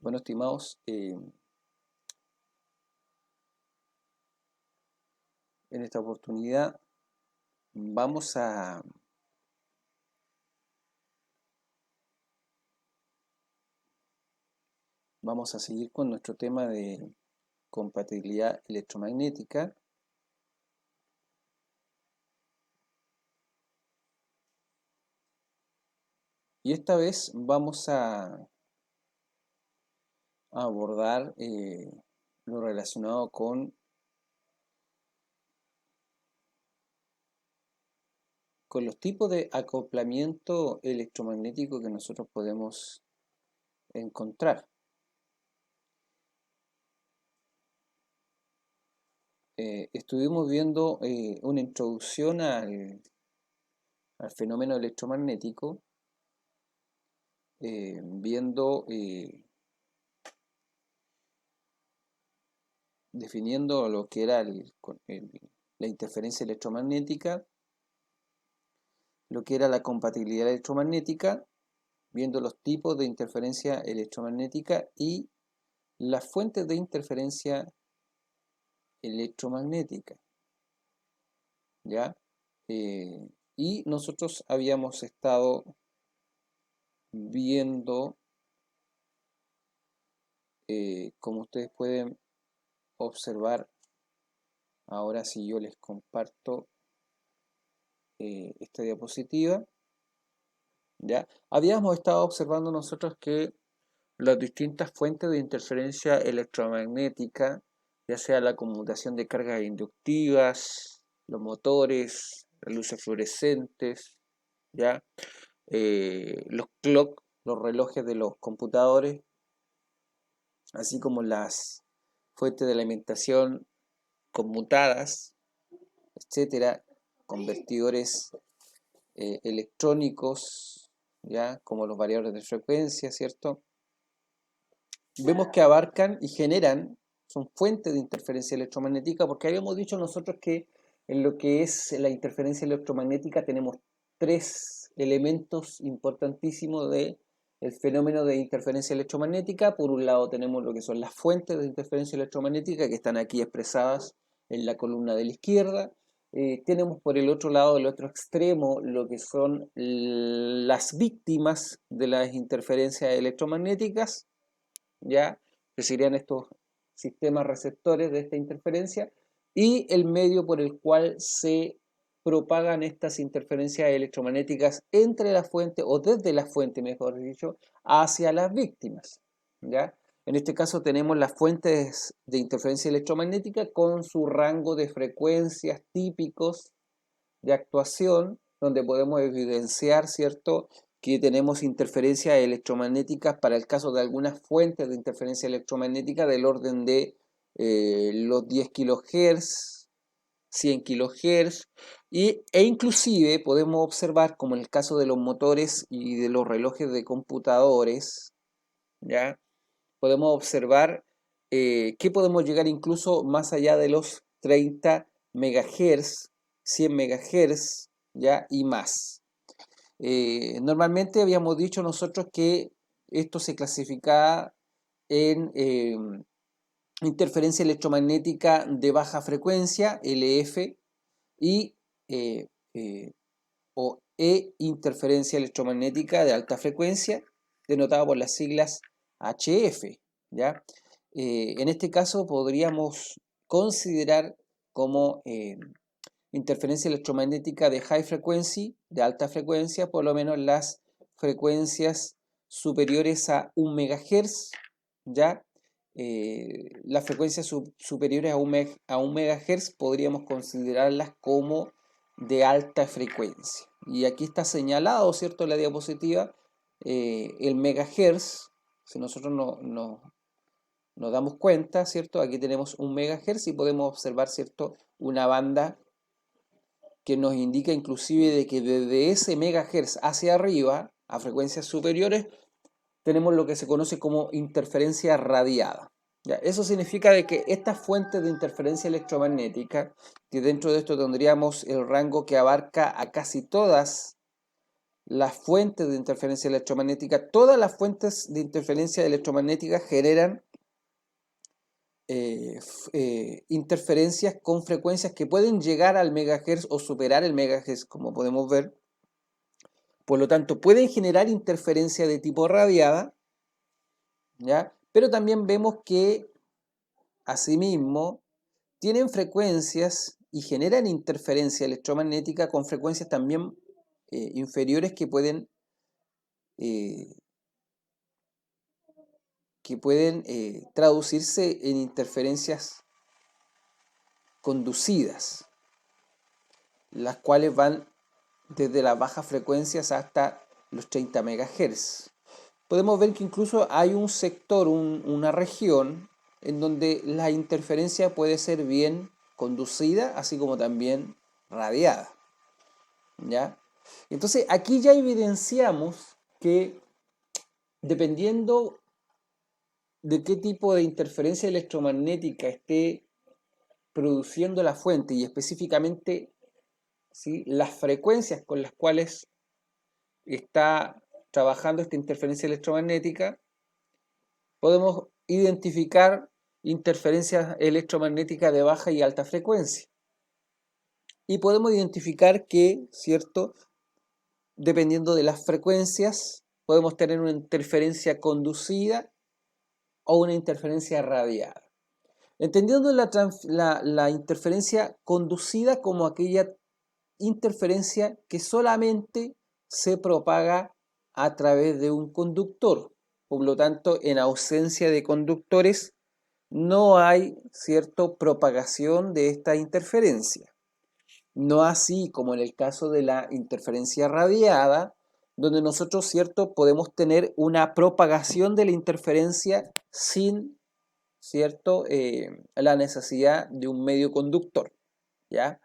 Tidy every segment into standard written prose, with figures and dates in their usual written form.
Bueno, estimados, en esta oportunidad vamos a, vamos a seguir con nuestro tema de compatibilidad electromagnética. Y esta vez vamos a abordar lo relacionado con los tipos de acoplamiento electromagnético que nosotros podemos encontrar. Estuvimos viendo una introducción al fenómeno electromagnético, viendo, definiendo lo que era la interferencia electromagnética, lo que era la compatibilidad electromagnética, viendo los tipos de interferencia electromagnética y las fuentes de interferencia electromagnética, ¿ya? Y nosotros habíamos estado viendo, como ustedes pueden observar, ahora si yo les comparto esta diapositiva, ¿ya? Habíamos estado observando nosotros que las distintas fuentes de interferencia electromagnética, ya sea la conmutación de cargas inductivas, los motores, las luces fluorescentes, ¿ya? Los clock, los relojes de los computadores, así como las fuentes de alimentación conmutadas, etcétera, convertidores electrónicos, ¿ya? Como los variadores de frecuencia, ¿cierto? Vemos que abarcan y generan, son fuentes de interferencia electromagnética, porque habíamos dicho nosotros que en lo que es la interferencia electromagnética tenemos tres elementos importantísimos del fenómeno de interferencia electromagnética. Por un lado tenemos lo que son las fuentes de interferencia electromagnética, que están aquí expresadas en la columna de la izquierda. Tenemos por el otro lado, el otro extremo, lo que son las víctimas de las interferencias electromagnéticas, ¿ya? Que serían estos sistemas receptores de esta interferencia, y el medio por el cual se propagan estas interferencias electromagnéticas entre la fuente, o desde la fuente, mejor dicho, hacia las víctimas, ¿ya? En este caso tenemos las fuentes de interferencia electromagnética con su rango de frecuencias típicos de actuación, donde podemos evidenciar, ¿cierto?, que tenemos interferencias electromagnéticas para el caso de algunas fuentes de interferencia electromagnética del orden de los 10 kHz, 100 kHz, e inclusive podemos observar, como en el caso de los motores y de los relojes de computadores, ¿ya? Podemos observar que podemos llegar incluso más allá de los 30 MHz, 100 MHz, ¿ya? Y más. Normalmente habíamos dicho nosotros que esto se clasificaba en interferencia electromagnética de baja frecuencia, LF, y o interferencia electromagnética de alta frecuencia, denotada por las siglas HF, ¿ya? En este caso podríamos considerar como interferencia electromagnética de high frequency, de alta frecuencia, por lo menos las frecuencias superiores a 1 MHz, ¿ya? Las frecuencias superiores a 1 MHz podríamos considerarlas como de alta frecuencia. Y aquí está señalado, ¿cierto?, en la diapositiva, el megahertz. Si nosotros nos damos cuenta, ¿cierto?, aquí tenemos 1 MHz y podemos observar, ¿cierto?, una banda que nos indica inclusive de que desde ese megahertz hacia arriba, a frecuencias superiores, tenemos lo que se conoce como interferencia radiada. ¿Ya? Eso significa de que estas fuentes de interferencia electromagnética, que dentro de esto tendríamos el rango que abarca a casi todas las fuentes de interferencia electromagnética, todas las fuentes de interferencia electromagnética generan interferencias con frecuencias que pueden llegar al megahertz o superar el megahertz, como podemos ver. Por lo tanto, pueden generar interferencia de tipo radiada, ¿ya? Pero también vemos que, asimismo, tienen frecuencias y generan interferencia electromagnética con frecuencias también inferiores eh, que pueden traducirse en interferencias conducidas, las cuales van desde las bajas frecuencias hasta los 30 MHz. Podemos ver que incluso hay un sector, una región, en donde la interferencia puede ser bien conducida, así como también radiada, ¿ya? Entonces, aquí ya evidenciamos que, dependiendo de qué tipo de interferencia electromagnética esté produciendo la fuente y específicamente, ¿sí?, las frecuencias con las cuales está trabajando esta interferencia electromagnética, podemos identificar interferencias electromagnéticas de baja y alta frecuencia. Y podemos identificar que, ¿cierto?, dependiendo de las frecuencias, podemos tener una interferencia conducida o una interferencia radiada. Entendiendo la interferencia conducida como aquella interferencia que solamente se propaga a través de un conductor. Por lo tanto, en ausencia de conductores, no hay, ¿cierto?, propagación de esta interferencia. No así como en el caso de la interferencia radiada, donde nosotros, ¿cierto?, podemos tener una propagación de la interferencia sin, ¿cierto?, la necesidad de un medio conductor, ¿ya?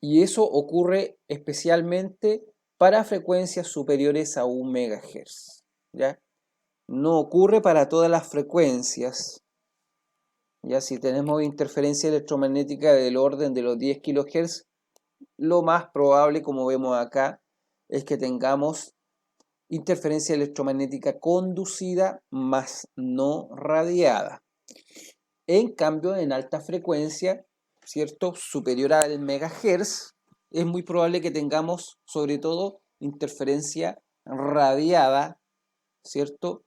Y eso ocurre especialmente para frecuencias superiores a 1 MHz, ¿ya? No ocurre para todas las frecuencias, ¿ya? Si tenemos interferencia electromagnética del orden de los 10 kHz, lo más probable, como vemos acá, es que tengamos interferencia electromagnética conducida más no radiada. En cambio, en alta frecuencia, ¿cierto?, superior al megahertz, es muy probable que tengamos sobre todo interferencia radiada, ¿cierto?,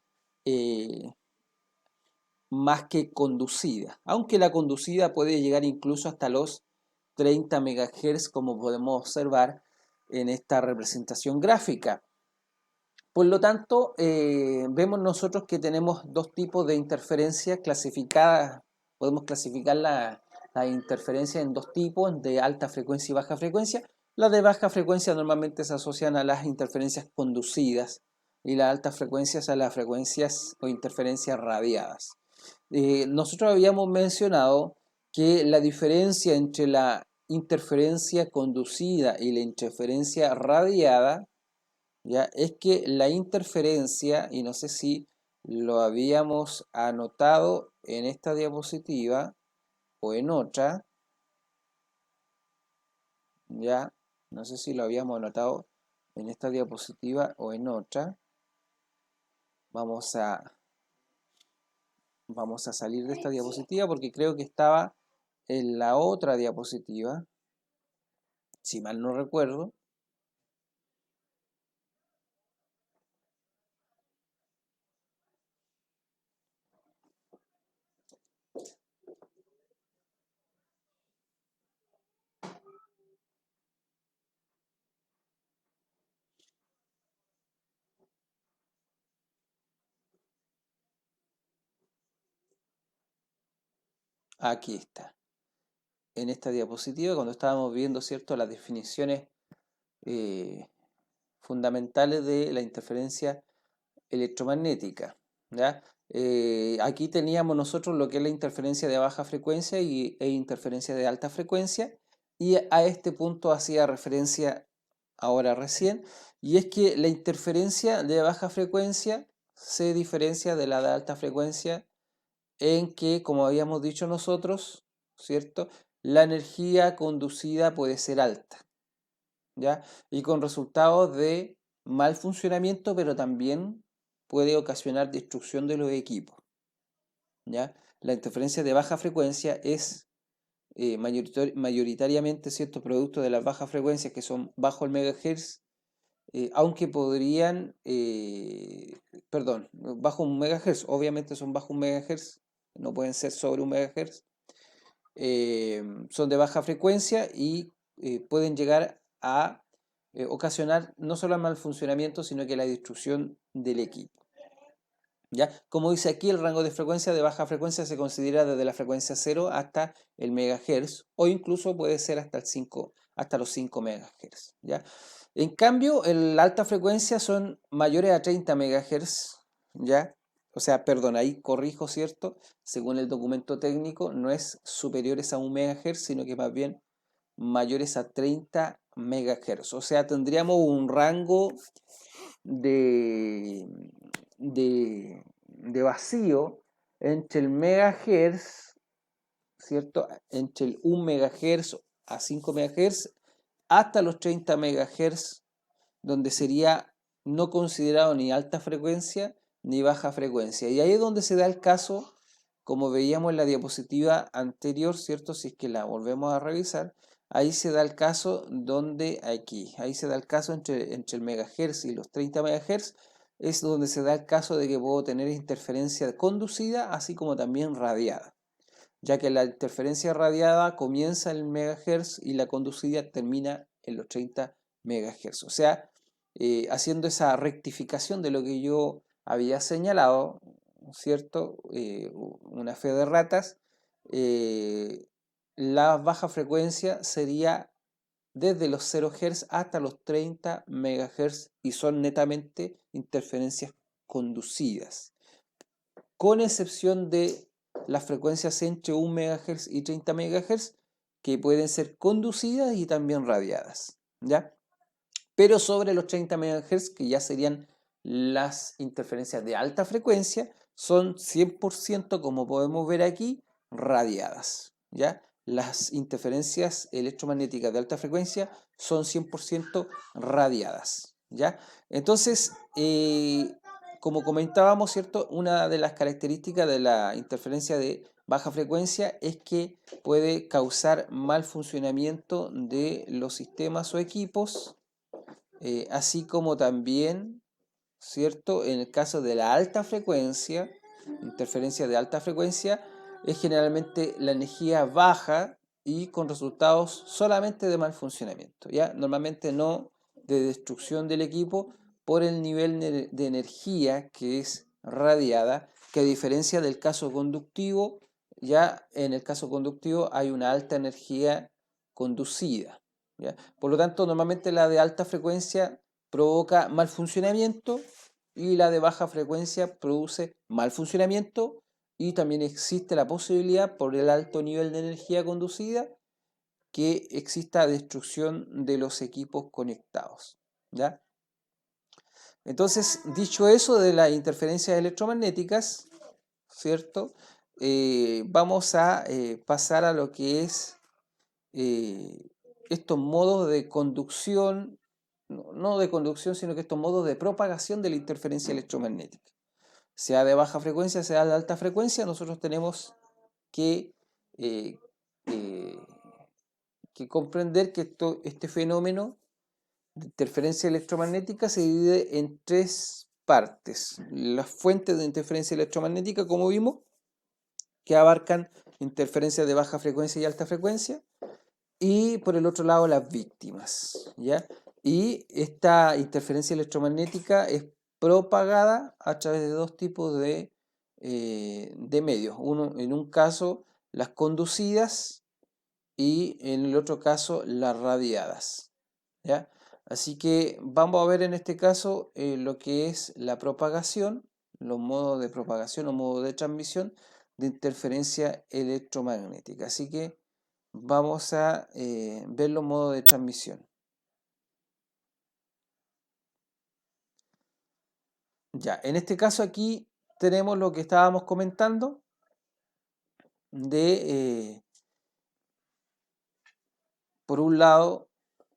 más que conducida, aunque la conducida puede llegar incluso hasta los 30 MHz, como podemos observar en esta representación gráfica. Por lo tanto, vemos nosotros que tenemos dos tipos de interferencias clasificadas. Podemos clasificar la interferencia en dos tipos, de alta frecuencia y baja frecuencia. Las de baja frecuencia normalmente se asocian a las interferencias conducidas y las altas frecuencias a las frecuencias o interferencias radiadas. Nosotros habíamos mencionado que la diferencia entre la interferencia conducida y la interferencia radiada, ¿ya?, es que la interferencia, y no sé si lo habíamos anotado en esta diapositiva o en otra, ya, no sé si lo habíamos anotado en esta diapositiva o en otra. Vamos a salir de esta diapositiva porque creo que estaba en la otra diapositiva, si mal no recuerdo. Aquí está. En esta diapositiva, cuando estábamos viendo, ¿cierto?, las definiciones fundamentales de la interferencia electromagnética, ¿ya? Aquí teníamos nosotros lo que es la interferencia de baja frecuencia e interferencia de alta frecuencia, y a este punto hacía referencia ahora recién, y es que la interferencia de baja frecuencia se diferencia de la de alta frecuencia en que, como habíamos dicho nosotros, ¿cierto?, la energía conducida puede ser alta, ¿ya? Y con resultados de mal funcionamiento, pero también puede ocasionar destrucción de los equipos, ¿ya? La interferencia de baja frecuencia es mayoritariamente ciertos productos de las bajas frecuencias que son bajo el megahertz, aunque podrían, perdón, bajo un megahertz, obviamente son bajo un megahertz, no pueden ser sobre un megahertz, son de baja frecuencia y pueden llegar a ocasionar no solo el mal funcionamiento, sino que la destrucción del equipo. ¿Ya? Como dice aquí, el rango de frecuencia de baja frecuencia se considera desde la frecuencia 0 hasta el megahertz o incluso puede ser hasta, hasta los 5 megahertz. ¿Ya? En cambio, la alta frecuencia son mayores a 30 megahertz, ¿ya? O sea, perdón, ahí corrijo, ¿cierto? Según el documento técnico, no es superiores a 1 megahertz, sino que más bien mayores a 30 megahertz. O sea, tendríamos un rango de, de vacío entre el megahertz, ¿cierto? Entre el 1 megahertz a 5 megahertz hasta los 30 megahertz, donde sería no considerado ni alta frecuencia ni baja frecuencia. Y ahí es donde se da el caso, como veíamos en la diapositiva anterior, ¿cierto? Si es que la volvemos a revisar, ahí se da el caso donde ahí se da el caso entre el megahertz y los 30 megahertz, es donde se da el caso de que puedo tener interferencia conducida, así como también radiada, ya que la interferencia radiada comienza en el megahertz y la conducida termina en los 30 megahertz. O sea, haciendo esa rectificación de lo que yo había señalado, ¿cierto? Una fe de ratas, eh, la baja frecuencia sería desde los 0 Hz hasta los 30 MHz y son netamente interferencias conducidas, con excepción de las frecuencias entre 1 MHz y 30 MHz que pueden ser conducidas y también radiadas, ¿ya? Pero sobre los 30 MHz, que ya serían las interferencias de alta frecuencia, son 100%, como podemos ver aquí, radiadas, ¿ya? Las interferencias electromagnéticas de alta frecuencia son 100% radiadas, ¿ya? Entonces, como comentábamos, ¿cierto? Una de las características de la interferencia de baja frecuencia es que puede causar mal funcionamiento de los sistemas o equipos, así como también, ¿cierto? En el caso de la alta frecuencia, interferencia de alta frecuencia, es generalmente la energía baja y con resultados solamente de mal funcionamiento, ¿ya? Normalmente no de destrucción del equipo por el nivel de energía que es radiada, que a diferencia del caso conductivo, ya en el caso conductivo hay una alta energía conducida, ¿ya? Por lo tanto, normalmente la de alta frecuencia provoca mal funcionamiento y la de baja frecuencia produce mal funcionamiento y también existe la posibilidad por el alto nivel de energía conducida que exista destrucción de los equipos conectados, ¿ya? Entonces, dicho eso de las interferencias electromagnéticas, ¿cierto? Vamos a pasar a lo que es eh, estos modos de conducción, no de conducción, sino que estos modos de propagación de la interferencia electromagnética. Sea de baja frecuencia, sea de alta frecuencia, nosotros tenemos que, eh, eh, que comprender que este fenómeno de interferencia electromagnética se divide en tres partes. Las fuentes de interferencia electromagnética, como vimos, que abarcan interferencias de baja frecuencia y alta frecuencia, y por el otro lado las víctimas, ¿ya? Y esta interferencia electromagnética es propagada a través de dos tipos de medios. Uno, en un caso, las conducidas y en el otro caso, las radiadas, ¿ya? Así que vamos a ver en este caso lo que es la propagación, los modos de propagación o modos de transmisión de interferencia electromagnética. Así que vamos a ver los modos de transmisión. Ya, en este caso aquí tenemos lo que estábamos comentando de, por un lado,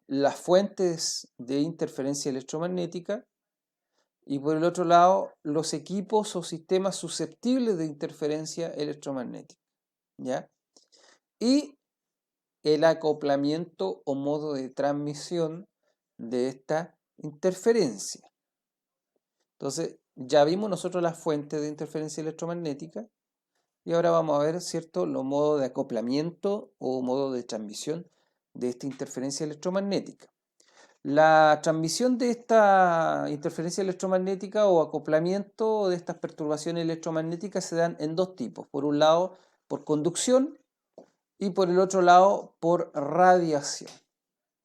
las fuentes de interferencia electromagnética y por el otro lado los equipos o sistemas susceptibles de interferencia electromagnética, ¿ya? Y el acoplamiento o modo de transmisión de esta interferencia. Entonces, ya vimos nosotros las fuentes de interferencia electromagnética y ahora vamos a ver, ¿cierto?, los modos de acoplamiento o modo de transmisión de esta interferencia electromagnética. La transmisión de esta interferencia electromagnética o acoplamiento de estas perturbaciones electromagnéticas se dan en dos tipos. Por un lado, por conducción y por el otro lado, por radiación,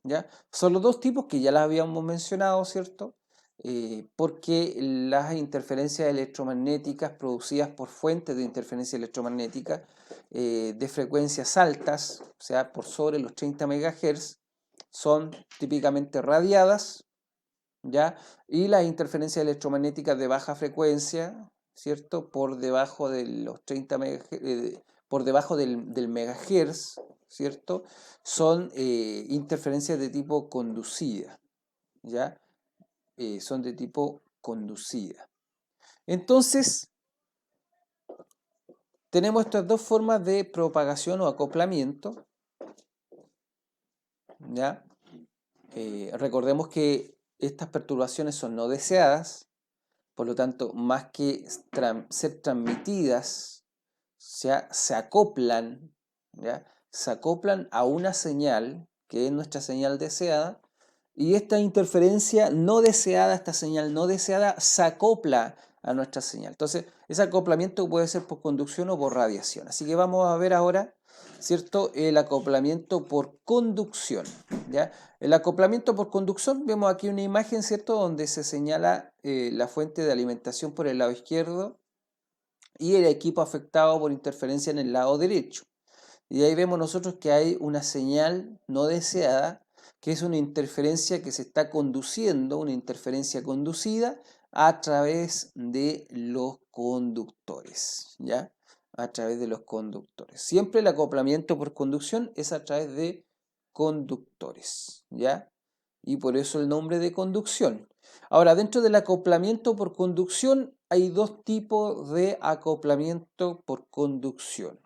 ¿ya? Son los dos tipos que ya las habíamos mencionado, ¿cierto? Porque las interferencias electromagnéticas producidas por fuentes de interferencia electromagnética de frecuencias altas, o sea, por sobre los 30 MHz, son típicamente radiadas, ¿ya? Y las interferencias electromagnéticas de baja frecuencia, ¿cierto? Por debajo de los 30 MHz, por debajo del megahertz, ¿cierto? Son interferencias de tipo conducida, ¿ya? Son de tipo conducida. Entonces, tenemos estas dos formas de propagación o acoplamiento, ¿ya? Recordemos que estas perturbaciones son no deseadas, por lo tanto, más que ser transmitidas, se acoplan, ¿ya? Se acoplan a una señal, que es nuestra señal deseada, y esta interferencia no deseada, esta señal no deseada, se acopla a nuestra señal. Entonces, ese acoplamiento puede ser por conducción o por radiación. Así que vamos a ver ahora, ¿cierto?, el acoplamiento por conducción, ¿ya? El acoplamiento por conducción, vemos aquí una imagen, ¿cierto?, donde se señala la fuente de alimentación por el lado izquierdo y el equipo afectado por interferencia en el lado derecho. Y ahí vemos nosotros que hay una señal no deseada, que es una interferencia que se está conduciendo, una interferencia conducida a través de los conductores, ¿ya? A través de los conductores. Siempre el acoplamiento por conducción es a través de conductores, ¿ya? Y por eso el nombre de conducción. Ahora, dentro del acoplamiento por conducción hay dos tipos de acoplamiento por conducción,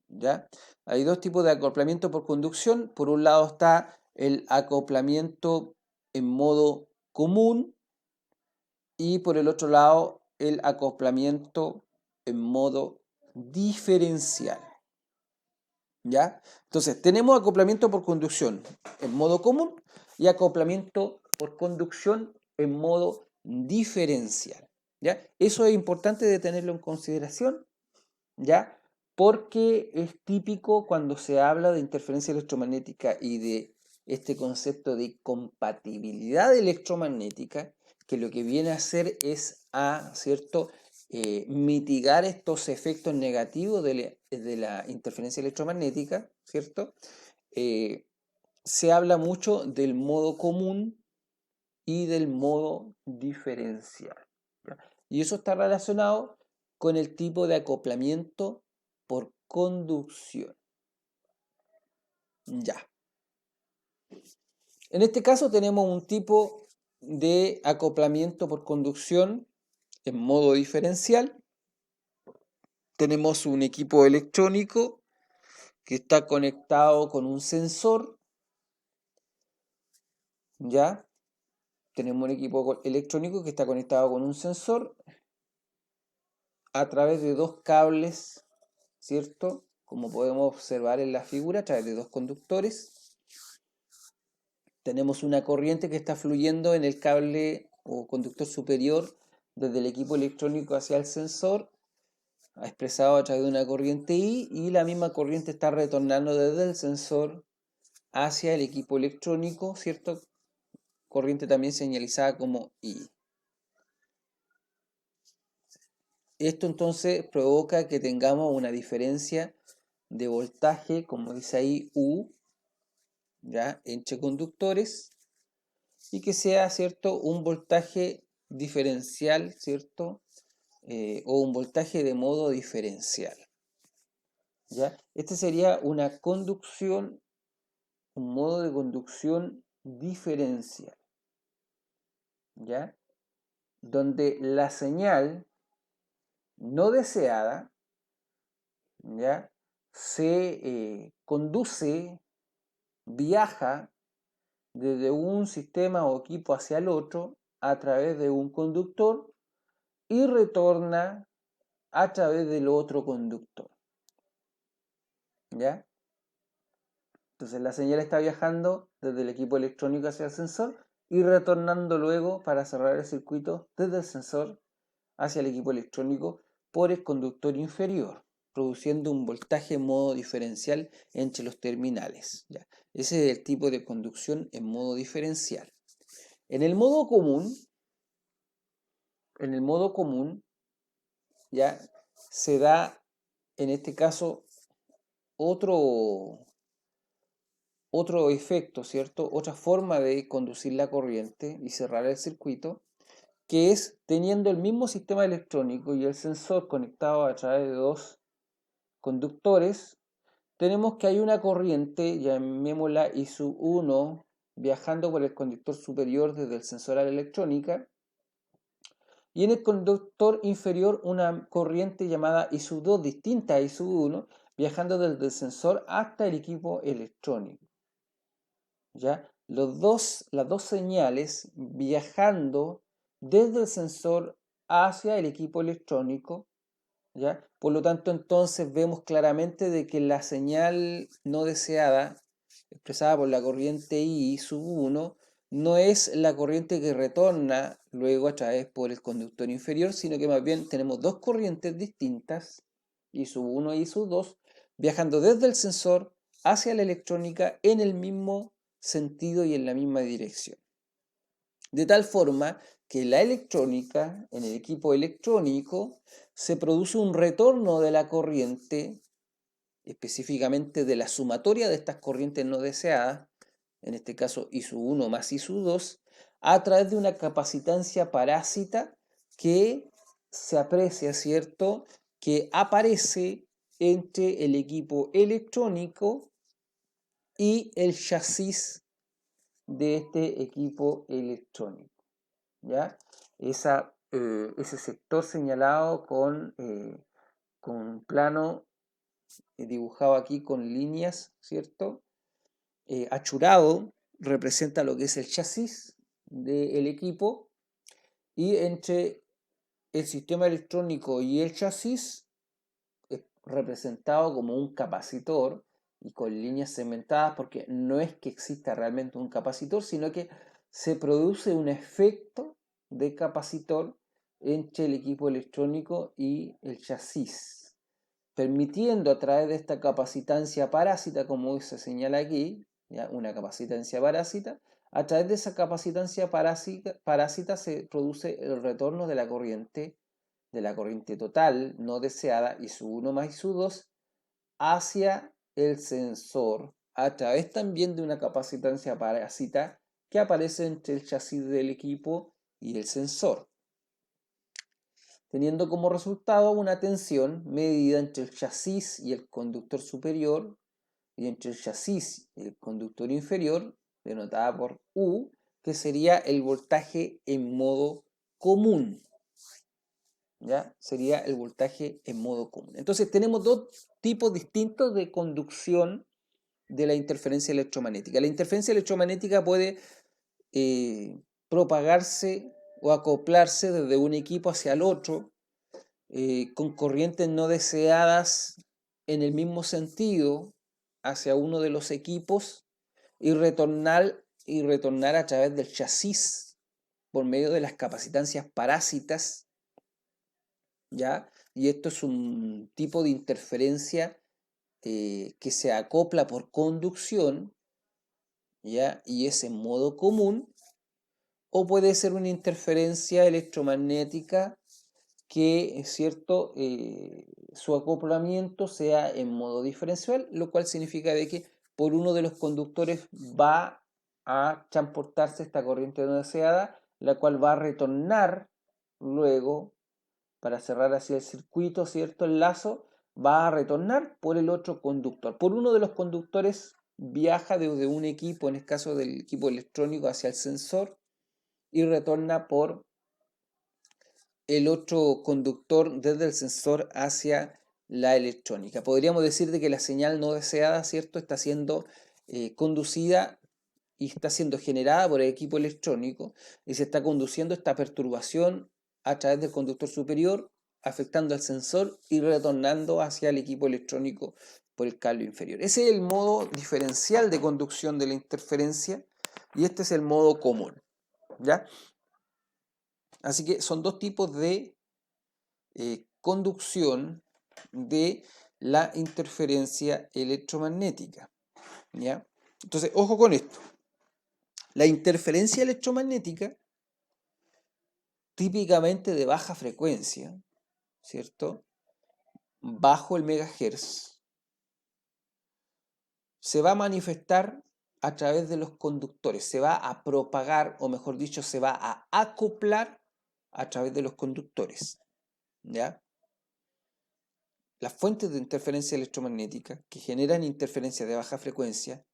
¿ya? Hay dos tipos de acoplamiento por conducción. Por un lado está el acoplamiento en modo común y por el otro lado el acoplamiento en modo diferencial, ¿ya? Entonces, tenemos acoplamiento por conducción en modo común y acoplamiento por conducción en modo diferencial, ¿ya? Eso es importante de tenerlo en consideración, ¿ya? Porque es típico cuando se habla de interferencia electromagnética y de este concepto de compatibilidad electromagnética, que lo que viene a hacer es ¿cierto?, mitigar estos efectos negativos de la interferencia electromagnética, ¿cierto? Se habla mucho del modo común y del modo diferencial, ¿ya? Y eso está relacionado con el tipo de acoplamiento por conducción. Ya. En este caso tenemos un tipo de acoplamiento por conducción en modo diferencial. Tenemos un equipo electrónico que está conectado con un sensor, ¿ya? Tenemos un equipo electrónico que está conectado con un sensor a través de dos cables, ¿cierto? Como podemos observar en la figura, a través de dos conductores. Tenemos una corriente que está fluyendo en el cable o conductor superior desde el equipo electrónico hacia el sensor, expresado a través de una corriente I, y la misma corriente está retornando desde el sensor hacia el equipo electrónico, ¿cierto? Corriente también señalizada como I. Esto entonces provoca que tengamos una diferencia de voltaje, como dice ahí, U, ¿ya?, entre conductores, y que sea, ¿cierto?, un voltaje diferencial, ¿cierto?, o un voltaje de modo diferencial, ¿ya? Este sería una conducción, un modo de conducción diferencial, ¿ya? Donde la señal no deseada, ¿ya? Se conduce, viaja desde un sistema o equipo hacia el otro a través de un conductor y retorna a través del otro conductor, ¿ya? Entonces la señal está viajando desde el equipo electrónico hacia el sensor y retornando luego para cerrar el circuito desde el sensor hacia el equipo electrónico por el conductor inferior, produciendo un voltaje en modo diferencial entre los terminales, ¿ya? Ese es el tipo de conducción en modo diferencial. En el modo común, ya se da en este caso otro efecto, ¿cierto? Otra forma de conducir la corriente y cerrar el circuito, que es teniendo el mismo sistema electrónico y el sensor conectado a través de dos conductores, tenemos que hay una corriente, llamémosla I sub 1, viajando por el conductor superior desde el sensor a la electrónica, y en el conductor inferior una corriente llamada I sub 2, distinta a I sub 1, viajando desde el sensor hasta el equipo electrónico. ¿Ya? Las dos señales viajando desde el sensor hacia el equipo electrónico, ¿ya? Por lo tanto, entonces vemos claramente de que la señal no deseada, expresada por la corriente I sub 1, no es la corriente que retorna luego a través por el conductor inferior, sino que más bien tenemos dos corrientes distintas, I sub 1 y I sub 2, viajando desde el sensor hacia la electrónica en el mismo sentido y en la misma dirección. De tal forma que la electrónica, en el equipo electrónico, se produce un retorno de la corriente, específicamente de la sumatoria de estas corrientes no deseadas, en este caso I sub 1 más I sub 2, a través de una capacitancia parásita que se aprecia, ¿cierto?, que aparece entre el equipo electrónico y el chasis de este equipo electrónico, ¿ya? Ese sector señalado con un plano dibujado aquí con líneas, ¿cierto? Achurado representa lo que es el chasis del equipo, y entre el sistema electrónico y el chasis es representado como un capacitor y con líneas segmentadas, porque no es que exista realmente un capacitor, sino que se produce un efecto de capacitor entre el equipo electrónico y el chasis, permitiendo a través de esta capacitancia parásita, como se señala aquí, ¿ya? Una capacitancia parásita, a través de esa capacitancia parásita se produce el retorno de la corriente total no deseada I sub 1 más I sub 2 hacia el sensor a través también de una capacitancia parásita que aparece entre el chasis del equipo y el sensor, teniendo como resultado una tensión medida entre el chasis y el conductor superior y entre el chasis y el conductor inferior, denotada por U, que sería el voltaje en modo común. ¿Ya? Sería el voltaje en modo común. Entonces tenemos dos tipos distintos de conducción de la interferencia electromagnética. La interferencia electromagnética puede propagarse o acoplarse desde un equipo hacia el otro, con corrientes no deseadas en el mismo sentido hacia uno de los equipos, y retornar a través del chasis por medio de las capacitancias parásitas, ¿ya? Y esto es un tipo de interferencia que se acopla por conducción, ¿ya? Y es en modo común, o puede ser una interferencia electromagnética que, es cierto, su acoplamiento sea en modo diferencial, lo cual significa de que por uno de los conductores va a transportarse esta corriente no deseada, la cual va a retornar luego para cerrar así el circuito, ¿cierto? El lazo va a retornar por el otro conductor, por uno de los conductores viaja desde un equipo, en el caso del equipo electrónico, hacia el sensor y retorna por el otro conductor desde el sensor hacia la electrónica. Podríamos decir de que la señal no deseada, ¿cierto?, está siendo conducida y está siendo generada por el equipo electrónico y se está conduciendo esta perturbación a través del conductor superior, afectando al sensor y retornando hacia el equipo electrónico por el cable inferior. Ese es el modo diferencial de conducción de la interferencia y este es el modo común, ¿ya? Así que son dos tipos de conducción de la interferencia electromagnética, ¿ya? Entonces, ojo con esto. La interferencia electromagnética, típicamente de baja frecuencia, ¿cierto?, bajo el megahertz, se va a manifestar a través de los conductores, se va a propagar, o mejor dicho, se va a acoplar a través de los conductores, ¿ya? Las fuentes de interferencia electromagnética que generan interferencias de baja frecuencia,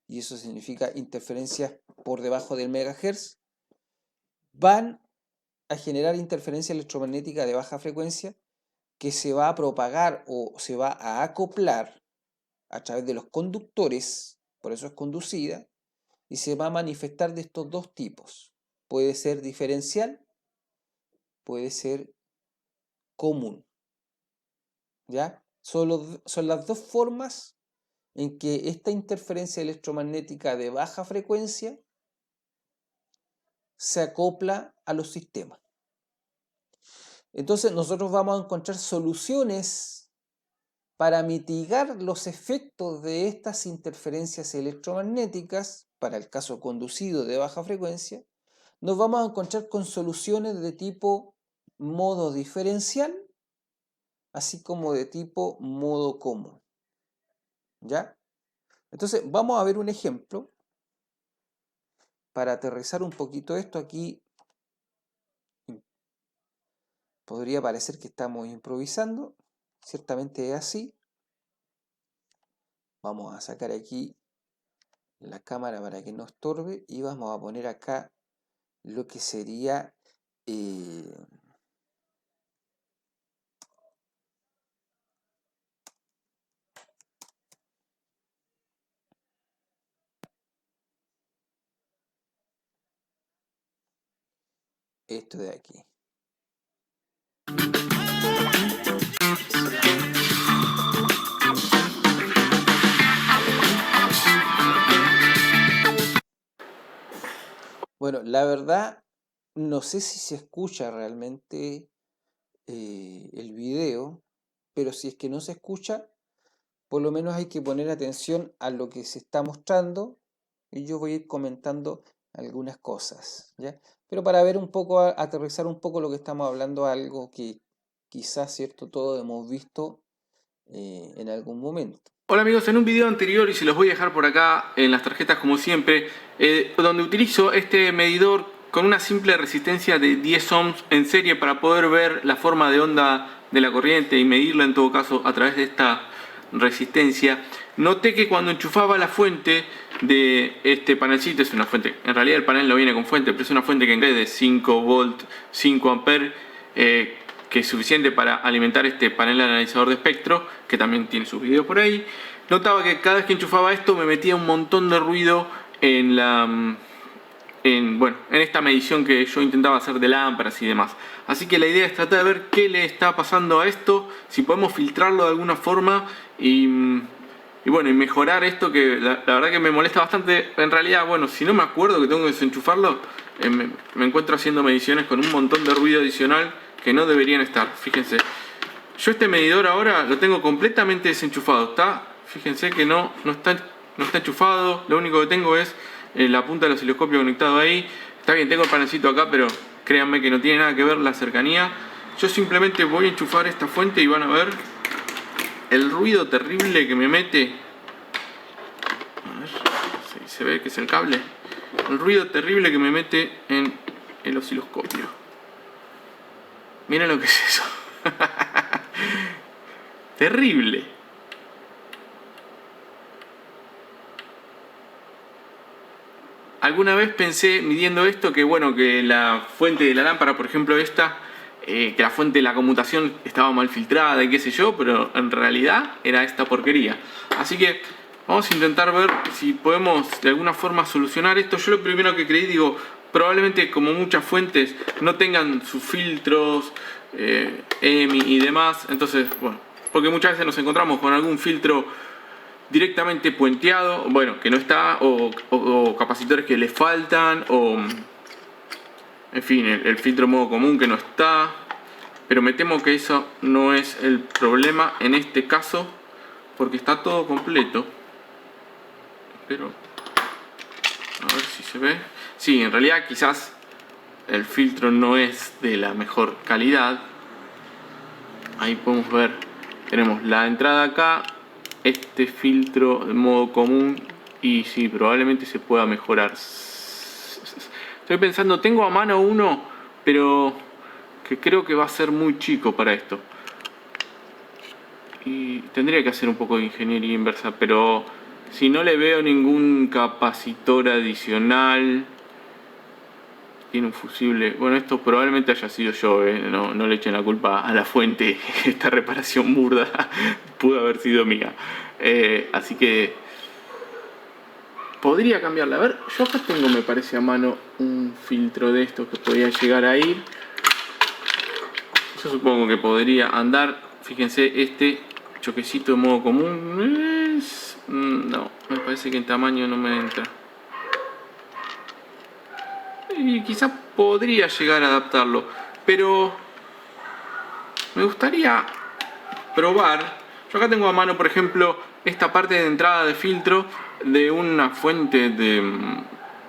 y eso significa interferencias por debajo del megahertz, van a generar interferencia electromagnética de baja frecuencia que se va a propagar o se va a acoplar a través de los conductores, por eso es conducida, y se va a manifestar de estos dos tipos. Puede ser diferencial, puede ser común, ¿ya? Son las dos formas en que esta interferencia electromagnética de baja frecuencia se acopla a los sistemas. Entonces nosotros vamos a encontrar soluciones para mitigar los efectos de estas interferencias electromagnéticas, para el caso conducido de baja frecuencia, nos vamos a encontrar con soluciones de tipo modo diferencial, así como de tipo modo común, ¿ya? Entonces vamos a ver un ejemplo para aterrizar un poquito esto. Aquí podría parecer que estamos improvisando, ciertamente es así. Vamos a sacar aquí la cámara para que no estorbe y vamos a poner acá lo que sería esto de aquí. Bueno, la verdad, no sé si se escucha realmente el video, pero si es que no se escucha, por lo menos hay que poner atención a lo que se está mostrando y yo voy a ir comentando algunas cosas, ¿ya? Pero para ver un poco, aterrizar un poco lo que estamos hablando, algo que quizás, ¿cierto?, todos hemos visto en algún momento. Hola amigos, en un video anterior, y se los voy a dejar por acá en las tarjetas como siempre, donde utilizo este medidor con una simple resistencia de 10 ohms en serie para poder ver la forma de onda de la corriente y medirla en todo caso a través de esta resistencia. Noté que cuando enchufaba la fuente de este panelcito, es una fuente, en realidad el panel no viene con fuente, pero es una fuente que en vez de 5 volt, 5 amperes, que es suficiente para alimentar este panel analizador de espectro, que también tiene sus videos por ahí. Notaba que cada vez que enchufaba esto me metía un montón de ruido en esta medición que yo intentaba hacer de lámparas y demás. Así que la idea es tratar de ver qué le está pasando a esto, si podemos filtrarlo de alguna forma y mejorar esto que la verdad que me molesta bastante. En realidad, bueno, si no me acuerdo que tengo que desenchufarlo, me encuentro haciendo mediciones con un montón de ruido adicional que no deberían estar. Fíjense, yo este medidor ahora lo tengo completamente desenchufado, ¿está? Fíjense que no está enchufado, lo único que tengo es la punta del osciloscopio conectado ahí. Está bien, tengo el panelcito acá, pero créanme que no tiene nada que ver la cercanía. Yo simplemente voy a enchufar esta fuente y van a ver el ruido terrible que me mete. A ver si se ve que es el cable. El ruido terrible que me mete en el osciloscopio. Miren lo que es eso. Terrible. alguna vez pensé, midiendo esto, que bueno, que la fuente de la lámpara, por ejemplo esta, que la fuente de la conmutación estaba mal filtrada y qué sé yo, pero en realidad era esta porquería. Así que vamos a intentar ver si podemos de alguna forma solucionar esto. Yo lo primero que creí, digo, probablemente como muchas fuentes no tengan sus filtros, EMI y demás. Entonces, bueno, porque muchas veces nos encontramos con algún filtro directamente puenteado, bueno, que no está, o capacitores que le faltan, o en fin, el filtro modo común que no está. Pero me temo que eso no es el problema en este caso, porque está todo completo. Pero a ver si se ve. Sí, en realidad quizás el filtro no es de la mejor calidad. Ahí podemos ver, tenemos la entrada acá, este filtro de modo común, y sí, probablemente se pueda mejorar. Estoy pensando, tengo a mano uno, pero que creo que va a ser muy chico para esto. Y tendría que hacer un poco de ingeniería inversa, pero si no le veo ningún capacitor adicional, tiene un fusible. Bueno, esto probablemente haya sido yo, no le echen la culpa a la fuente. Esta reparación burda pudo haber sido mía. Así que podría cambiarla. A ver, yo acá tengo, me parece a mano, un filtro de estos que podría llegar a ir. Yo supongo que podría andar. Fíjense, este choquecito de modo común es... no, me parece que en tamaño no me entra. Y quizá podría llegar a adaptarlo, pero me gustaría probar. Yo acá tengo a mano, por ejemplo, esta parte de entrada de filtro de una fuente de...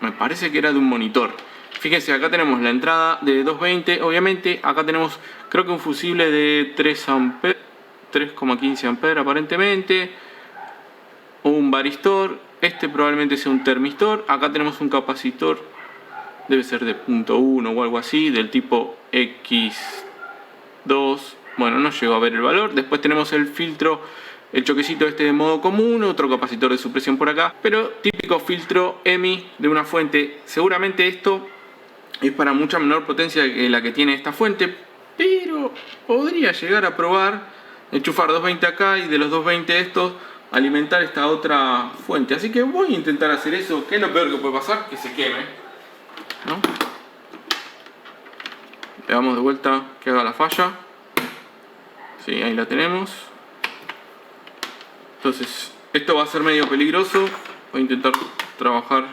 me parece que era de un monitor. Fíjense, acá tenemos la entrada de 220, obviamente. Acá tenemos, creo que un fusible de 3,15 amperes aparentemente. Un varistor. Este probablemente sea un termistor. Acá tenemos un capacitor, debe ser de 0.1 o algo así, del tipo X2. Bueno, no llego a ver el valor. Después tenemos el filtro, el choquecito este de modo común, otro capacitor de supresión por acá, pero típico filtro EMI de una fuente. Seguramente esto es para mucha menor potencia que la que tiene esta fuente, pero podría llegar a probar enchufar 220 acá y de los 220 estos alimentar esta otra fuente. Así que voy a intentar hacer eso. ¿Qué es lo peor que puede pasar? Que se queme, ¿no? Le damos de vuelta que haga la falla. Sí, ahí la tenemos. Entonces, esto va a ser medio peligroso. Voy a intentar trabajar.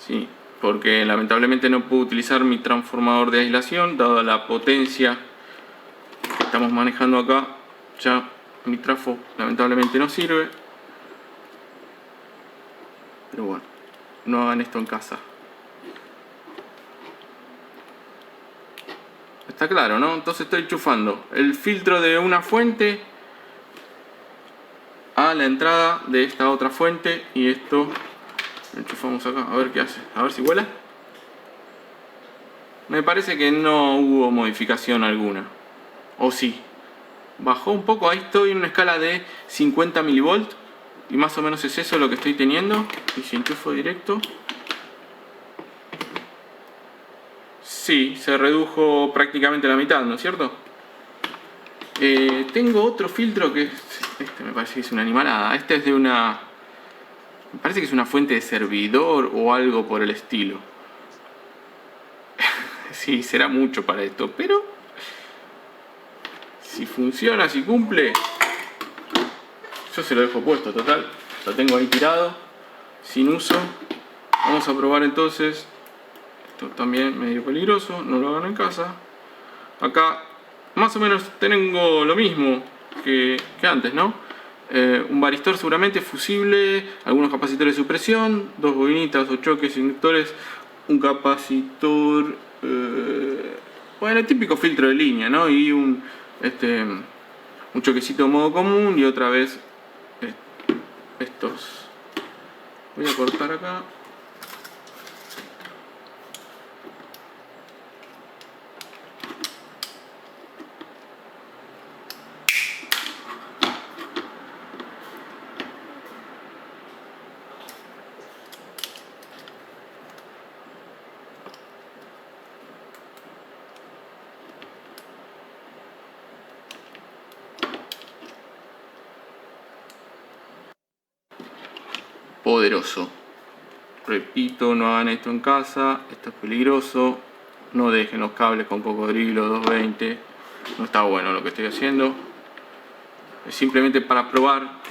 Sí, porque lamentablemente no puedo utilizar mi transformador de aislación, dada la potencia que estamos manejando acá. Ya mi trafo lamentablemente no sirve. Pero bueno, no hagan esto en casa. Está claro, ¿no? Entonces estoy enchufando el filtro de una fuente a la entrada de esta otra fuente, y esto lo enchufamos acá, a ver qué hace, a ver si vuela. Me parece que no hubo modificación alguna, o sí, bajó un poco. Ahí estoy en una escala de 50 mV y más o menos es eso lo que estoy teniendo. Y si enchufo directo, sí, se redujo prácticamente la mitad, ¿no es cierto? Tengo otro filtro que es... este me parece que es una animalada. Este es de una... me parece que es una fuente de servidor o algo por el estilo. Sí, será mucho para esto, pero... si funciona, si cumple, yo se lo dejo puesto, total. Lo tengo ahí tirado, sin uso. Vamos a probar entonces. Esto también medio peligroso, no lo hagan en casa. Acá más o menos tengo lo mismo que antes, ¿no? Un varistor seguramente, fusible, algunos capacitores de supresión, dos bobinitas o choques inductores, un capacitor, bueno, el típico filtro de línea, ¿no? Y un choquecito de modo común, y otra vez estos. Voy a cortar acá. poderoso. Repito, no hagan esto en casa, esto es peligroso. No dejen los cables con cocodrilo 220. No está bueno lo que estoy haciendo. Es simplemente para probar.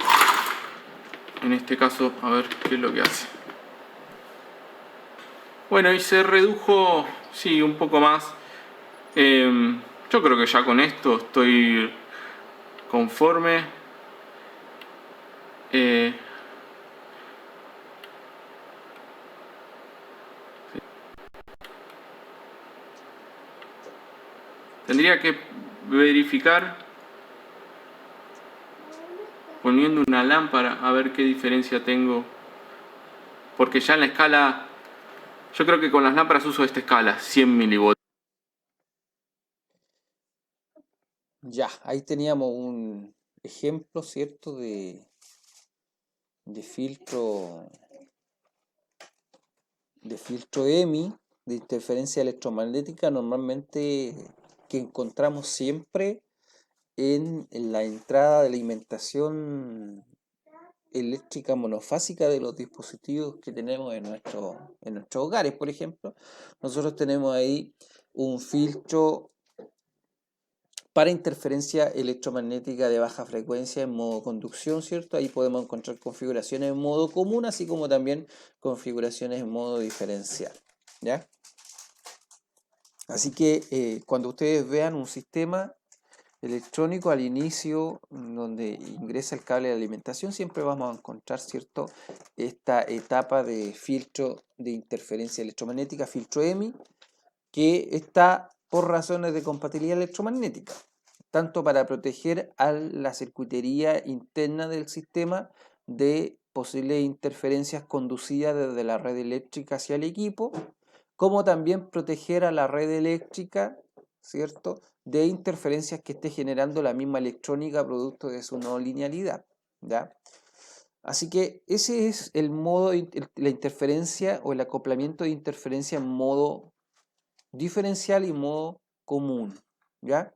En este caso, a ver qué es lo que hace. Bueno, y se redujo, sí, un poco más. Yo creo que ya con esto estoy conforme. Tendría que verificar poniendo una lámpara a ver qué diferencia tengo. Porque ya en la escala, yo creo que con las lámparas uso esta escala, 100 milivoltios. Ya, ahí teníamos un ejemplo, ¿cierto? De filtro EMI, de interferencia electromagnética, normalmente que encontramos siempre en la entrada de alimentación eléctrica monofásica de los dispositivos que tenemos en nuestros hogares, por ejemplo. Nosotros tenemos ahí un filtro para interferencia electromagnética de baja frecuencia en modo conducción, ¿cierto? Ahí podemos encontrar configuraciones en modo común, así como también configuraciones en modo diferencial, ¿ya? Así que cuando ustedes vean un sistema electrónico al inicio, donde ingresa el cable de alimentación, siempre vamos a encontrar, ¿cierto?, esta etapa de filtro de interferencia electromagnética, filtro EMI, que está por razones de compatibilidad electromagnética, tanto para proteger a la circuitería interna del sistema de posibles interferencias conducidas desde la red eléctrica hacia el equipo, como también proteger a la red eléctrica, ¿cierto?, de interferencias que esté generando la misma electrónica producto de su no linealidad, ¿ya? Así que ese es el modo, la interferencia o el acoplamiento de interferencia en modo diferencial y modo común, ¿ya?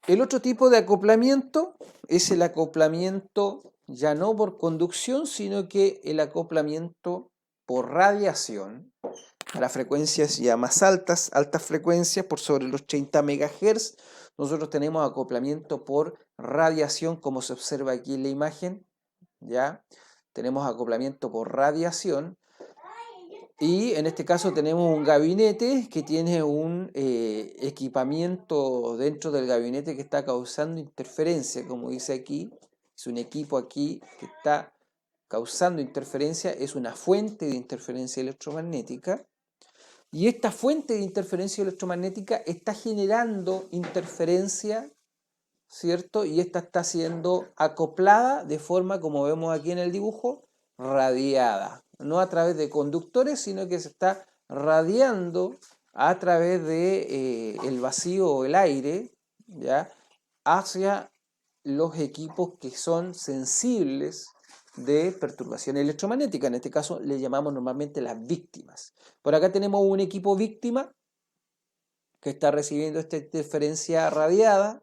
El otro tipo de acoplamiento es el acoplamiento ya no por conducción, sino que el acoplamiento por radiación para frecuencias ya más altas frecuencias por sobre los 30 MHz. Nosotros tenemos acoplamiento por radiación, como se observa aquí en la imagen, ¿ya? Tenemos acoplamiento por radiación. Y en este caso tenemos un gabinete que tiene un equipamiento dentro del gabinete que está causando interferencia, como dice aquí. Es un equipo aquí que está causando interferencia, es una fuente de interferencia electromagnética. Y esta fuente de interferencia electromagnética está generando interferencia, ¿cierto? Y esta está siendo acoplada de forma, como vemos aquí en el dibujo, radiada. No a través de conductores, sino que se está radiando a través de el vacío o el aire, ¿ya?, hacia los equipos que son sensibles de perturbación electromagnética. En este caso le llamamos normalmente las víctimas. Por acá tenemos un equipo víctima que está recibiendo esta interferencia radiada.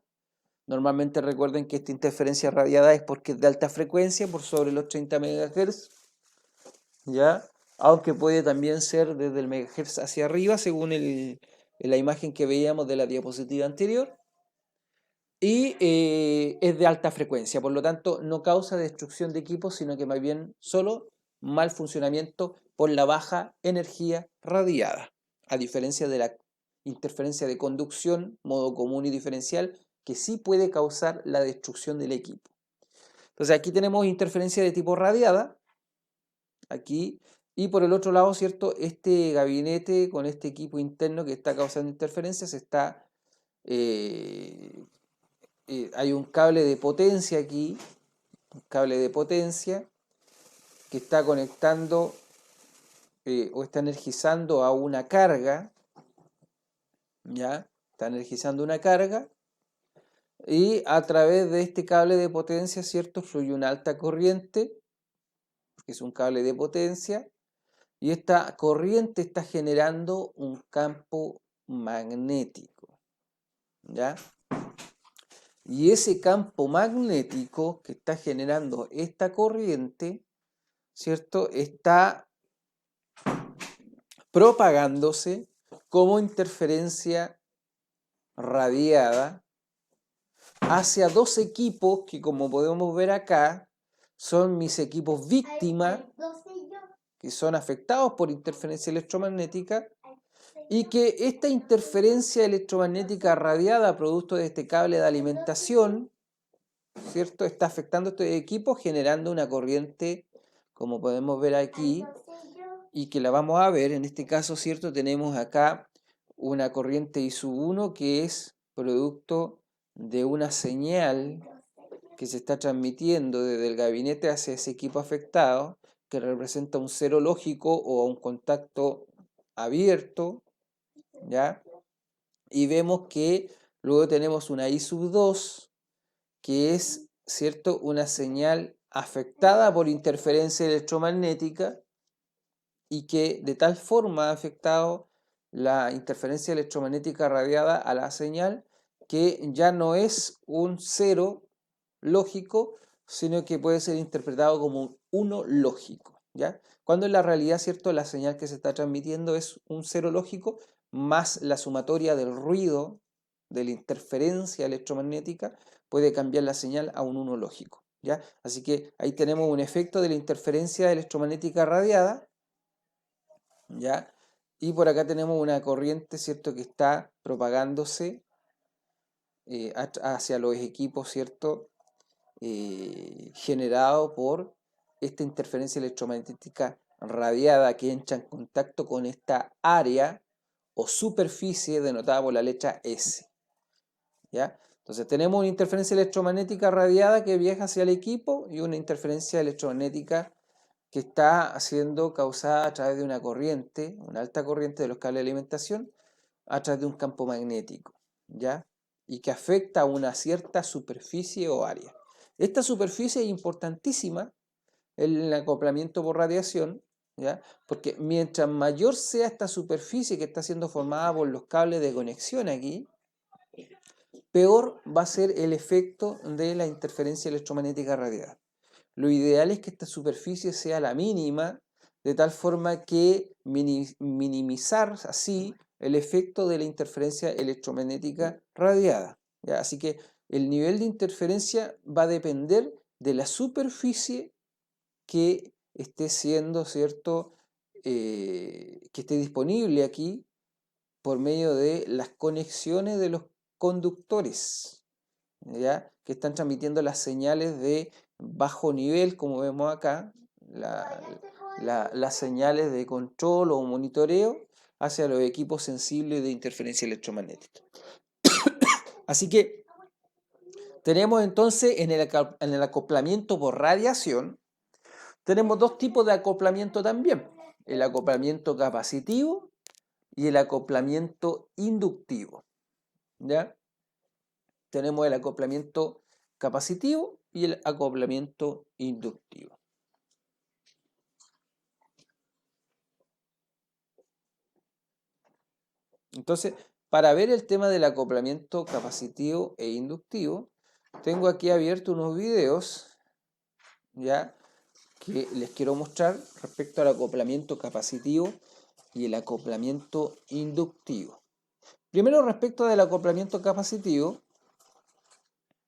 Normalmente recuerden que esta interferencia radiada es porque es de alta frecuencia, por sobre los 30 MHz, ¿ya? Aunque puede también ser desde el megahertz hacia arriba, según la imagen que veíamos de la diapositiva anterior. Y es de alta frecuencia, por lo tanto no causa destrucción de equipos, sino que más bien solo mal funcionamiento por la baja energía radiada, a diferencia de la interferencia de conducción, modo común y diferencial, que sí puede causar la destrucción del equipo. Entonces aquí tenemos interferencia de tipo radiada, aquí, y por el otro lado, ¿cierto?, este gabinete con este equipo interno que está causando interferencias está... hay un cable de potencia aquí, un cable de potencia que está conectando o está energizando a una carga, ¿ya? Está energizando una carga y a través de este cable de potencia, ¿cierto?, fluye una alta corriente, que es un cable de potencia, y esta corriente está generando un campo magnético, ¿ya? Y ese campo magnético que está generando esta corriente, ¿cierto? Está propagándose como interferencia radiada hacia dos equipos que, como podemos ver acá, son mis equipos víctimas, que son afectados por interferencia electromagnética, y que esta interferencia electromagnética radiada producto de este cable de alimentación, ¿cierto?, está afectando a estos equipos generando una corriente, como podemos ver aquí, y que la vamos a ver. En este caso, ¿cierto?, tenemos acá una corriente I1 que es producto de una señal que se está transmitiendo desde el gabinete hacia ese equipo afectado, que representa un cero lógico o un contacto abierto, ¿ya? Y vemos que luego tenemos una I2, que es, ¿cierto?, una señal afectada por interferencia electromagnética y que de tal forma ha afectado la interferencia electromagnética radiada a la señal que ya no es un cero lógico, sino que puede ser interpretado como un 1 lógico, ¿ya? Cuando en la realidad, ¿cierto?, la señal que se está transmitiendo es un cero lógico más la sumatoria del ruido de la interferencia electromagnética puede cambiar la señal a un 1 lógico, ¿ya? Así que ahí tenemos un efecto de la interferencia electromagnética radiada, ¿ya? Y por acá tenemos una corriente, ¿cierto?, que está propagándose hacia los equipos, ¿cierto?, generado por esta interferencia electromagnética radiada que entra en contacto con esta área o superficie denotada por la letra S, ¿ya? Entonces tenemos una interferencia electromagnética radiada que viaja hacia el equipo y una interferencia electromagnética que está siendo causada a través de una corriente, una alta corriente de los cables de alimentación, a través de un campo magnético, ¿ya? Y que afecta a una cierta superficie o área. Esta superficie es importantísima en el acoplamiento por radiación, ¿ya? Porque mientras mayor sea esta superficie que está siendo formada por los cables de conexión aquí, peor va a ser el efecto de la interferencia electromagnética radiada. Lo ideal es que esta superficie sea la mínima, de tal forma que minimizar así el efecto de la interferencia electromagnética radiada, ¿ya? Así que el nivel de interferencia va a depender de la superficie que esté siendo, ¿cierto?, que esté disponible aquí por medio de las conexiones de los conductores, ¿ya?, que están transmitiendo las señales de bajo nivel, como vemos acá, las señales de control o monitoreo hacia los equipos sensibles de interferencia electromagnética. Así que tenemos entonces en el acoplamiento por radiación, tenemos dos tipos de acoplamiento también: el acoplamiento capacitivo y el acoplamiento inductivo, ¿ya? Tenemos el acoplamiento capacitivo y el acoplamiento inductivo. Entonces, para ver el tema del acoplamiento capacitivo e inductivo, tengo aquí abierto unos videos, ¿ya?, que les quiero mostrar respecto al acoplamiento capacitivo y el acoplamiento inductivo. Primero, respecto del acoplamiento capacitivo,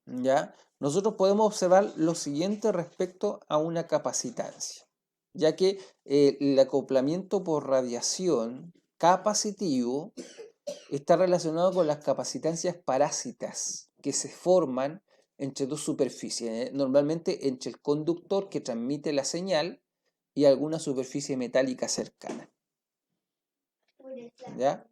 ¿ya?, nosotros podemos observar lo siguiente respecto a una capacitancia, ya que el acoplamiento por radiación capacitivo está relacionado con las capacitancias parásitas que se forman entre dos superficies, normalmente entre el conductor que transmite la señal y alguna superficie metálica cercana, ¿ya?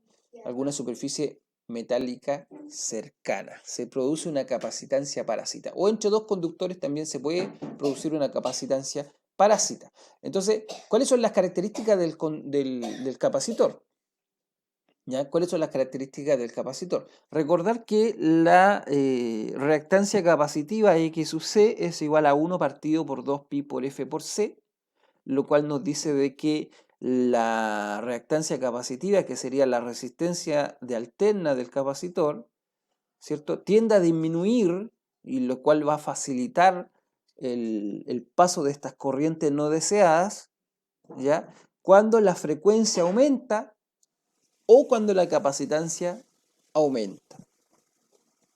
Alguna superficie metálica cercana. Se produce una capacitancia parásita. O entre dos conductores también se puede producir una capacitancia parásita. Entonces, ¿cuáles son las características del capacitor? ¿Ya? ¿Cuáles son las características del capacitor? Recordar que la reactancia capacitiva X sub C es igual a 1 partido por 2pi por F por C, lo cual nos dice de que la reactancia capacitiva, que sería la resistencia de alterna del capacitor, ¿cierto?, tiende a disminuir y lo cual va a facilitar el paso de estas corrientes no deseadas, ¿ya? Cuando la frecuencia aumenta o cuando la capacitancia aumenta,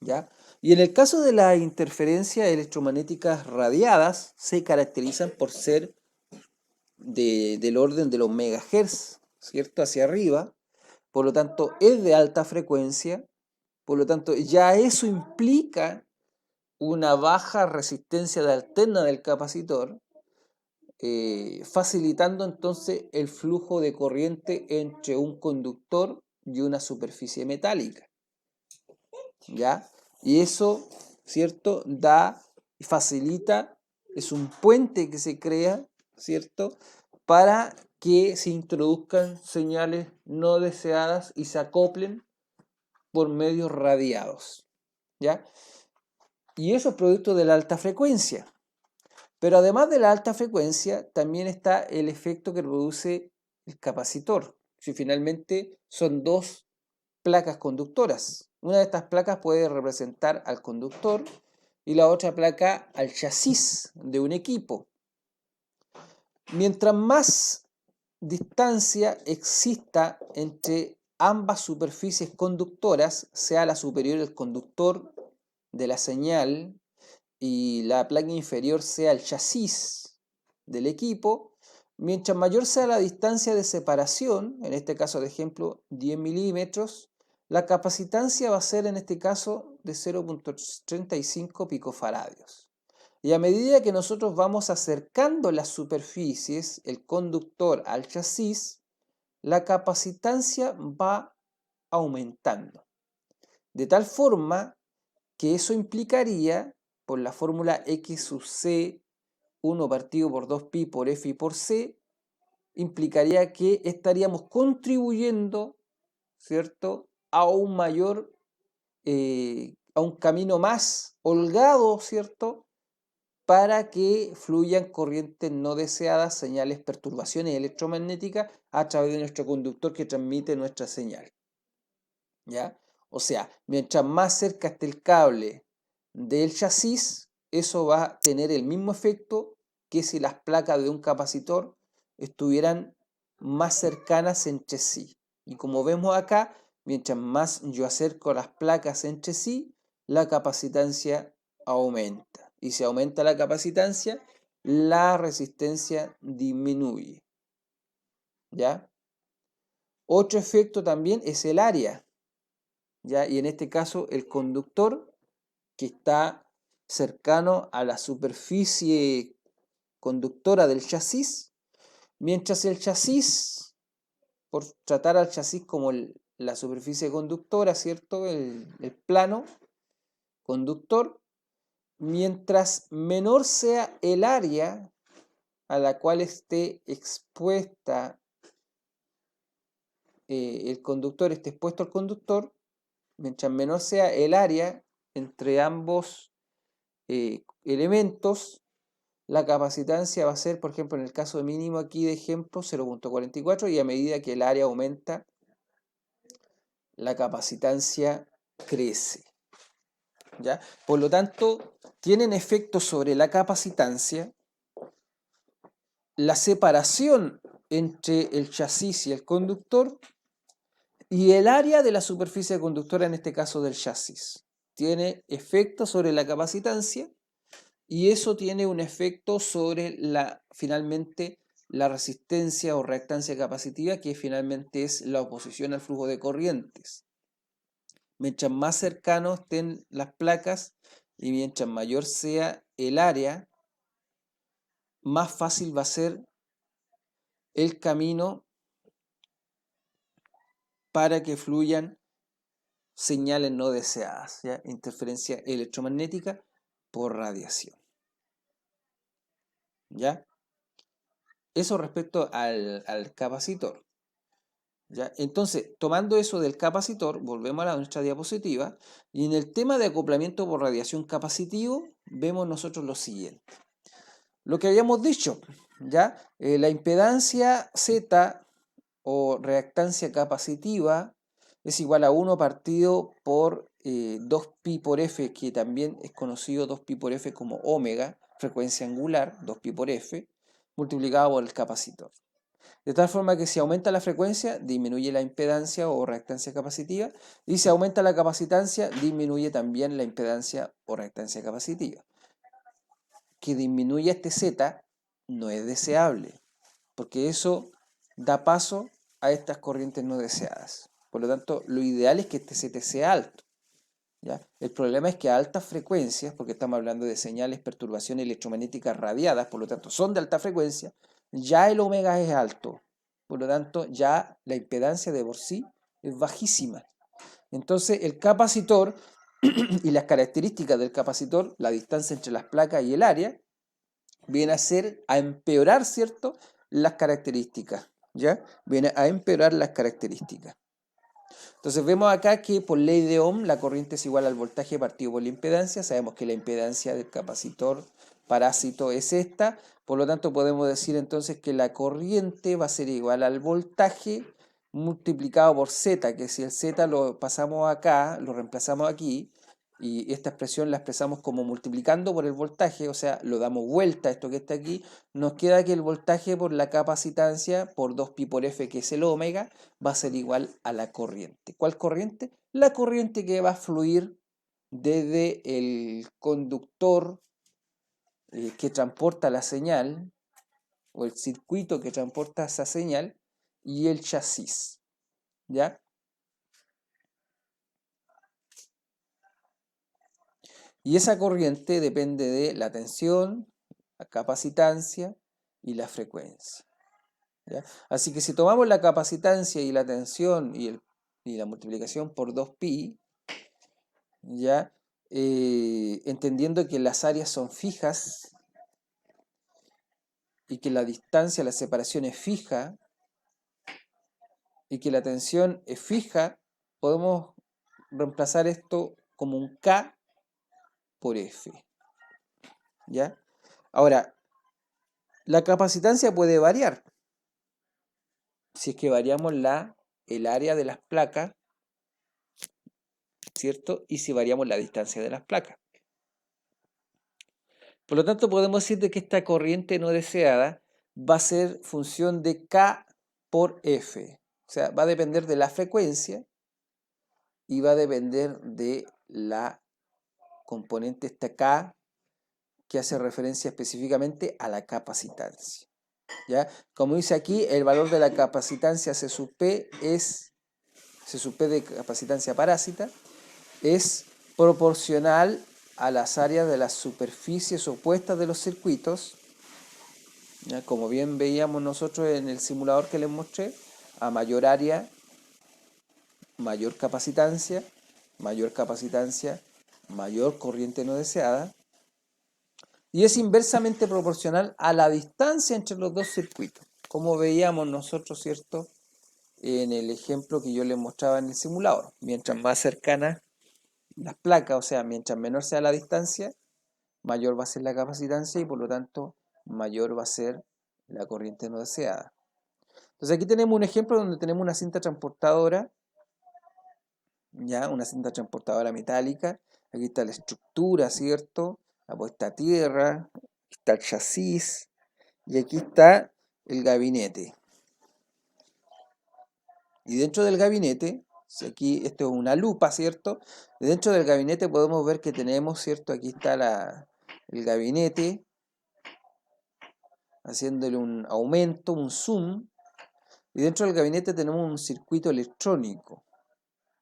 ¿ya? Y en el caso de las interferencias electromagnéticas radiadas, se caracterizan por ser del orden de los megahertz, ¿cierto? Hacia arriba, por lo tanto es de alta frecuencia, por lo tanto ya eso implica una baja resistencia de alterna del capacitor, facilitando entonces el flujo de corriente entre un conductor y una superficie metálica, ¿ya? Y eso, ¿cierto? Da y facilita, es un puente que se crea, ¿cierto? Para que se introduzcan señales no deseadas y se acoplen por medios radiados, ¿ya? Y eso es producto de la alta frecuencia. Pero además de la alta frecuencia, también está el efecto que produce el capacitor. Si finalmente son dos placas conductoras. Una de estas placas puede representar al conductor y la otra placa al chasis de un equipo. Mientras más distancia exista entre ambas superficies conductoras, sea la superior el conductor de la señal y la placa inferior sea el chasis del equipo, mientras mayor sea la distancia de separación, en este caso de ejemplo 10 milímetros, la capacitancia va a ser en este caso de 0.35 picofaradios. Y a medida que nosotros vamos acercando las superficies, el conductor al chasis, la capacitancia va aumentando. De tal forma que eso implicaría, por la fórmula X sub C, 1 partido por 2pi por F y por C, implicaría que estaríamos contribuyendo, ¿cierto?, a un mayor, a un camino más holgado, ¿cierto?, para que fluyan corrientes no deseadas, señales, perturbaciones electromagnéticas a través de nuestro conductor que transmite nuestra señal, ¿ya? O sea, mientras más cerca esté el cable del chasis, eso va a tener el mismo efecto que si las placas de un capacitor estuvieran más cercanas entre sí. Y como vemos acá, mientras más yo acerco las placas entre sí, la capacitancia aumenta. Y si aumenta la capacitancia, la resistencia disminuye, ¿ya? Otro efecto también es el área, ¿ya? Y en este caso el conductor que está cercano a la superficie conductora del chasis, mientras el chasis, por tratar al chasis como la superficie conductora, ¿cierto? El plano conductor, mientras menor sea el área a la cual esté expuesta el conductor, esté expuesto al conductor, mientras menor sea el área entre ambos elementos, la capacitancia va a ser, por ejemplo, en el caso mínimo aquí de ejemplo, 0.44, y a medida que el área aumenta, la capacitancia crece, ¿ya? Por lo tanto, tienen efecto sobre la capacitancia la separación entre el chasis y el conductor y el área de la superficie conductora, en este caso del chasis. Tiene efecto sobre la capacitancia y eso tiene un efecto sobre finalmente la resistencia o reactancia capacitiva, que finalmente es la oposición al flujo de corrientes. Mientras más cercanos estén las placas y mientras mayor sea el área, más fácil va a ser el camino para que fluyan señales no deseadas, ¿ya? Interferencia electromagnética por radiación, ¿ya? Eso respecto al capacitor, ¿ya? Entonces, tomando eso del capacitor, volvemos a nuestra diapositiva, y en el tema de acoplamiento por radiación capacitivo, vemos nosotros lo siguiente. Lo que habíamos dicho, ¿ya? La impedancia Z o reactancia capacitiva es igual a 1 partido por 2pi por f, que también es conocido 2pi por f como omega, frecuencia angular, 2pi por f, multiplicado por el capacitor. De tal forma que si aumenta la frecuencia, disminuye la impedancia o reactancia capacitiva, y si aumenta la capacitancia, disminuye también la impedancia o reactancia capacitiva. Que disminuya este Z no es deseable, porque eso da paso a estas corrientes no deseadas. Por lo tanto, lo ideal es que este Z sea alto, ¿ya? El problema es que a altas frecuencias, porque estamos hablando de señales, perturbaciones electromagnéticas radiadas, por lo tanto son de alta frecuencia, ya el omega es alto. Por lo tanto, ya la impedancia de por sí es bajísima. Entonces, el capacitor y las características del capacitor, la distancia entre las placas y el área, viene a empeorar, ¿cierto?, las características, ¿ya? Viene a empeorar las características. Entonces vemos acá que por ley de Ohm la corriente es igual al voltaje partido por la impedancia. Sabemos que la impedancia del capacitor parásito es esta. Por lo tanto podemos decir entonces que la corriente va a ser igual al voltaje multiplicado por Z, que si el Z lo pasamos acá, lo reemplazamos aquí, y esta expresión la expresamos como multiplicando por el voltaje, o sea, lo damos vuelta a esto que está aquí, nos queda que el voltaje por la capacitancia por 2pi por f, que es el omega, va a ser igual a la corriente. ¿Cuál corriente? La corriente que va a fluir desde el conductor que transporta la señal, o el circuito que transporta esa señal, y el chasis, ¿ya? Y esa corriente depende de la tensión, la capacitancia y la frecuencia, ¿ya? Así que si tomamos la capacitancia y la tensión y la multiplicación por 2pi, ¿ya? Entendiendo que las áreas son fijas y que la distancia, la separación es fija y que la tensión es fija, podemos reemplazar esto como un K por F, ¿ya? Ahora, la capacitancia puede variar. Si es que variamos el área de las placas, ¿cierto? Y si variamos la distancia de las placas. Por lo tanto, podemos decir de que esta corriente no deseada va a ser función de K por F. O sea, va a depender de la frecuencia y va a depender de la componente esta K, que hace referencia específicamente a la capacitancia, ¿ya? Como dice aquí, el valor de la capacitancia C sub P de capacitancia parásita, es proporcional a las áreas de las superficies opuestas de los circuitos, ¿ya? Como bien veíamos nosotros en el simulador que les mostré, a mayor área, mayor capacitancia, mayor corriente no deseada, y es inversamente proporcional a la distancia entre los dos circuitos, como veíamos nosotros, ¿cierto?, en el ejemplo que yo les mostraba en el simulador. Mientras más cercanas las placas, o sea, mientras menor sea la distancia, mayor va a ser la capacitancia y por lo tanto mayor va a ser la corriente no deseada. Entonces aquí tenemos un ejemplo donde tenemos una cinta transportadora, ya, una cinta transportadora metálica. Aquí está la estructura, ¿cierto?, la puesta a tierra, está el chasis y aquí está el gabinete. Y dentro del gabinete, si aquí esto es una lupa, ¿cierto? Dentro del gabinete podemos ver que tenemos, ¿cierto? Aquí está el gabinete, haciéndole un aumento, un zoom. Y dentro del gabinete tenemos un circuito electrónico,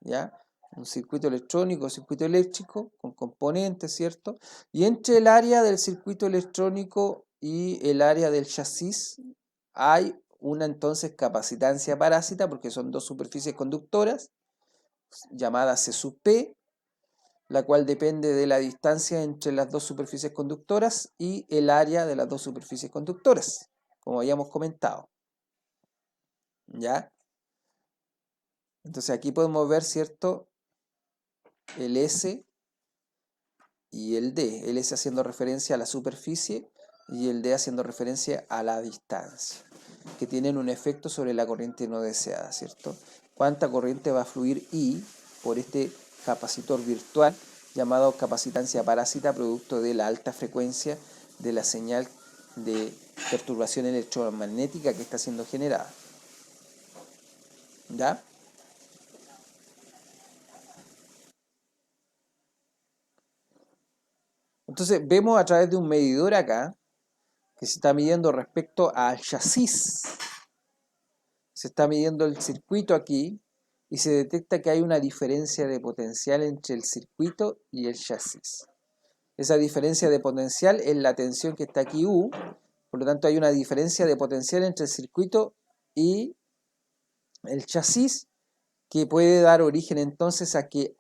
¿ya? Un circuito electrónico, circuito eléctrico, con componentes, ¿cierto? Y entre el área del circuito electrónico y el área del chasis hay una entonces capacitancia parásita, porque son dos superficies conductoras, llamada C sub P, la cual depende de la distancia entre las dos superficies conductoras y el área de las dos superficies conductoras, como habíamos comentado, ¿ya? Entonces aquí podemos ver, ¿cierto?, el S y el D, el S haciendo referencia a la superficie y el D haciendo referencia a la distancia, que tienen un efecto sobre la corriente no deseada, ¿cierto? ¿Cuánta corriente va a fluir I por este capacitor virtual llamado capacitancia parásita, producto de la alta frecuencia de la señal de perturbación electromagnética que está siendo generada. ¿Ya? Entonces vemos a través de un medidor acá que se está midiendo respecto al chasis. Se está midiendo el circuito aquí y se detecta que hay una diferencia de potencial entre el circuito y el chasis. Esa diferencia de potencial es la tensión que está aquí U, por lo tanto hay una diferencia de potencial entre el circuito y el chasis que puede dar origen entonces a que,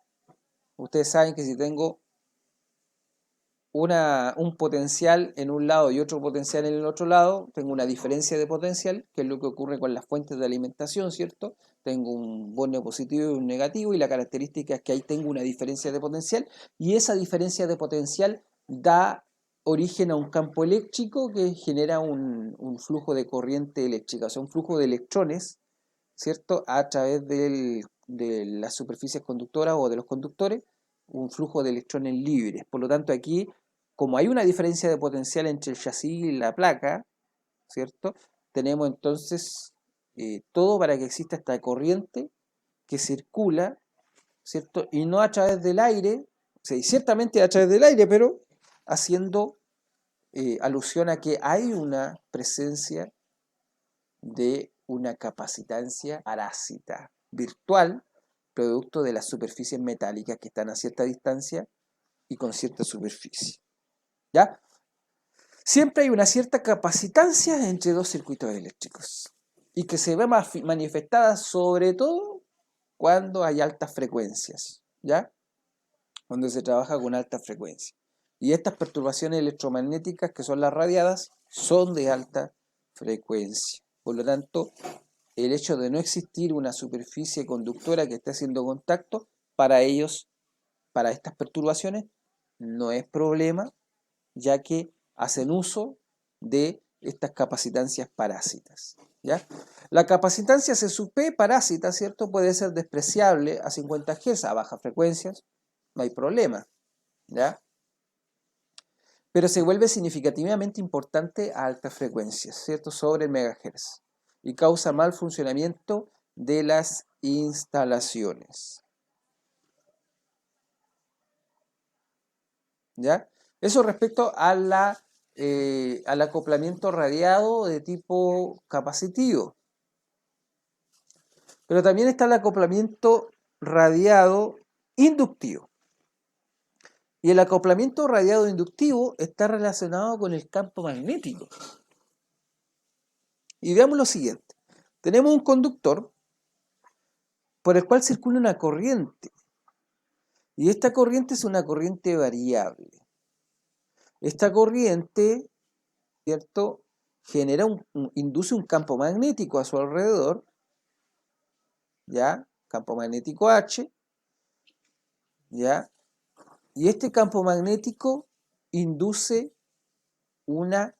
ustedes saben que si tengo un potencial en un lado y otro potencial en el otro lado, tengo una diferencia de potencial, que es lo que ocurre con las fuentes de alimentación, ¿cierto? Tengo un bono positivo y un negativo, y la característica es que ahí tengo una diferencia de potencial, y esa diferencia de potencial da origen a un campo eléctrico que genera un flujo de corriente eléctrica, o sea, un flujo de electrones, ¿cierto? A través de las superficies conductoras o de los conductores, un flujo de electrones libres. Por lo tanto, aquí, como hay una diferencia de potencial entre el chasis y la placa, ¿cierto? Tenemos entonces todo para que exista esta corriente que circula, ¿cierto? Y no a través del aire, o sea, y ciertamente a través del aire, pero haciendo alusión a que hay una presencia de una capacitancia parásita virtual, producto de las superficies metálicas que están a cierta distancia y con cierta superficie. ¿Ya? Siempre hay una cierta capacitancia entre dos circuitos eléctricos y que se ve manifestada sobre todo cuando hay altas frecuencias, ¿ya? Cuando se trabaja con alta frecuencia. Y estas perturbaciones electromagnéticas, que son las radiadas, son de alta frecuencia. Por lo tanto, el hecho de no existir una superficie conductora que esté haciendo contacto, para ellos, para estas perturbaciones, no es problema, ya que hacen uso de estas capacitancias parásitas, ¿ya? La capacitancia CSUP parásita, ¿cierto?, puede ser despreciable a 50 Hz, a bajas frecuencias, no hay problema, ¿ya? Pero se vuelve significativamente importante a altas frecuencias, ¿cierto?, sobre el megahertz, y causa mal funcionamiento de las instalaciones. ¿Ya? Eso respecto al acoplamiento radiado de tipo capacitivo. Pero también está el acoplamiento radiado inductivo. Y el acoplamiento radiado inductivo está relacionado con el campo magnético. Y veamos lo siguiente. Tenemos un conductor por el cual circula una corriente. Y esta corriente es una corriente variable. Esta corriente, ¿cierto?, induce un campo magnético a su alrededor, ¿ya? Campo magnético H, ¿ya? Y este campo magnético induce una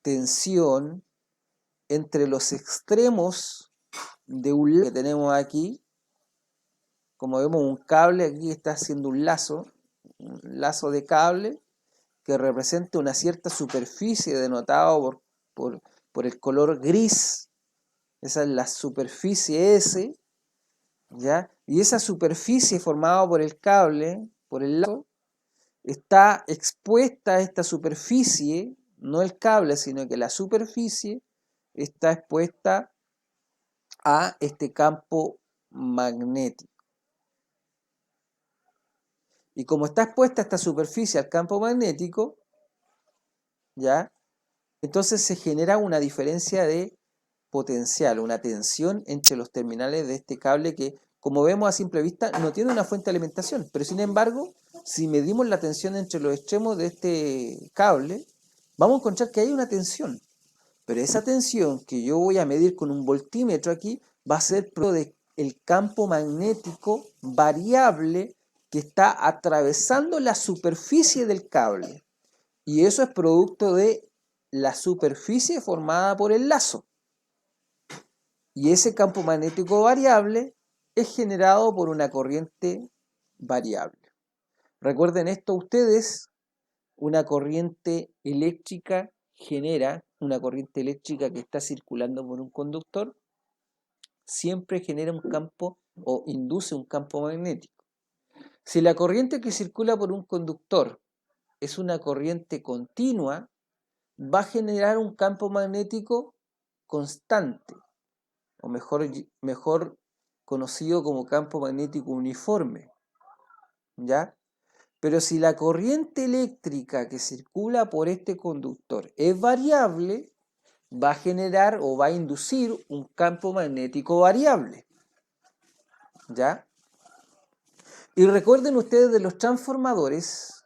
tensión entre los extremos de un lazo que tenemos aquí. Como vemos, un cable aquí está haciendo un lazo de cable que representa una cierta superficie denotado por el color gris. Esa es la superficie S, ¿ya? Y esa superficie formada por el cable, por el lazo, está expuesta a esta superficie, no el cable, sino que la superficie está expuesta a este campo magnético. Y como está expuesta esta superficie al campo magnético, ¿ya?, entonces se genera una diferencia de potencial, una tensión entre los terminales de este cable que, como vemos a simple vista, no tiene una fuente de alimentación. Pero sin embargo, si medimos la tensión entre los extremos de este cable, vamos a encontrar que hay una tensión. Pero esa tensión que yo voy a medir con un voltímetro aquí va a ser producto del campo magnético variable que está atravesando la superficie del cable. Y eso es producto de la superficie formada por el lazo. Y ese campo magnético variable es generado por una corriente variable. Recuerden esto ustedes, una corriente eléctrica genera, una corriente eléctrica que está circulando por un conductor, siempre genera un campo o induce un campo magnético. Si la corriente que circula por un conductor es una corriente continua, va a generar un campo magnético constante, o mejor conocido como campo magnético uniforme, ¿ya? Pero si la corriente eléctrica que circula por este conductor es variable, va a generar o va a inducir un campo magnético variable, ¿ya? Y recuerden ustedes de los transformadores,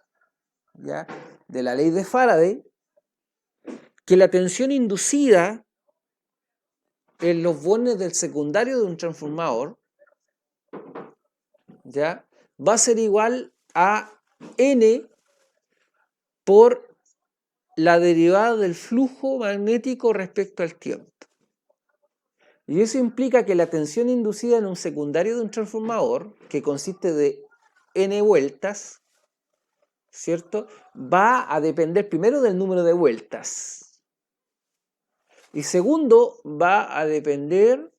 ¿ya?, de la ley de Faraday, que la tensión inducida en los bornes del secundario de un transformador, ¿ya?, va a ser igual a N por la derivada del flujo magnético respecto al tiempo. Y eso implica que la tensión inducida en un secundario de un transformador, que consiste de N vueltas, ¿cierto?, va a depender primero del número de vueltas. Y segundo, va a depender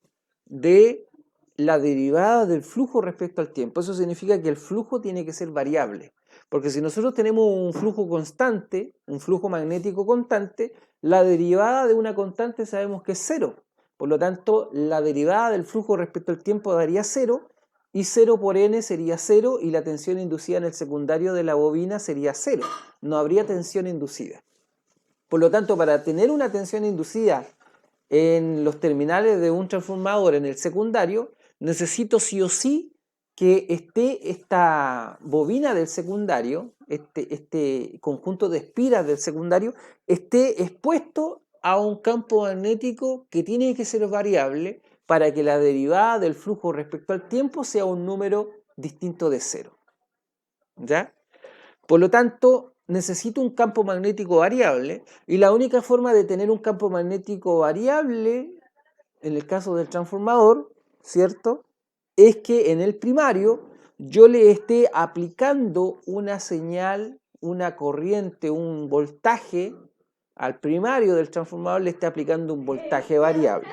de la derivada del flujo respecto al tiempo. Eso significa que el flujo tiene que ser variable. Porque si nosotros tenemos un flujo constante, un flujo magnético constante, la derivada de una constante sabemos que es cero. Por lo tanto, la derivada del flujo respecto al tiempo daría cero, y 0 por n sería 0, y la tensión inducida en el secundario de la bobina sería 0. No habría tensión inducida. Por lo tanto, para tener una tensión inducida en los terminales de un transformador en el secundario, necesito sí o sí que esté esta bobina del secundario, este conjunto de espiras del secundario, esté expuesto a un campo magnético que tiene que ser variable para que la derivada del flujo respecto al tiempo sea un número distinto de 0. ¿Ya? Por lo tanto, necesito un campo magnético variable, y la única forma de tener un campo magnético variable, en el caso del transformador, ¿cierto?, es que en el primario yo le esté aplicando una señal, una corriente, un voltaje al primario del transformador, le esté aplicando un voltaje variable,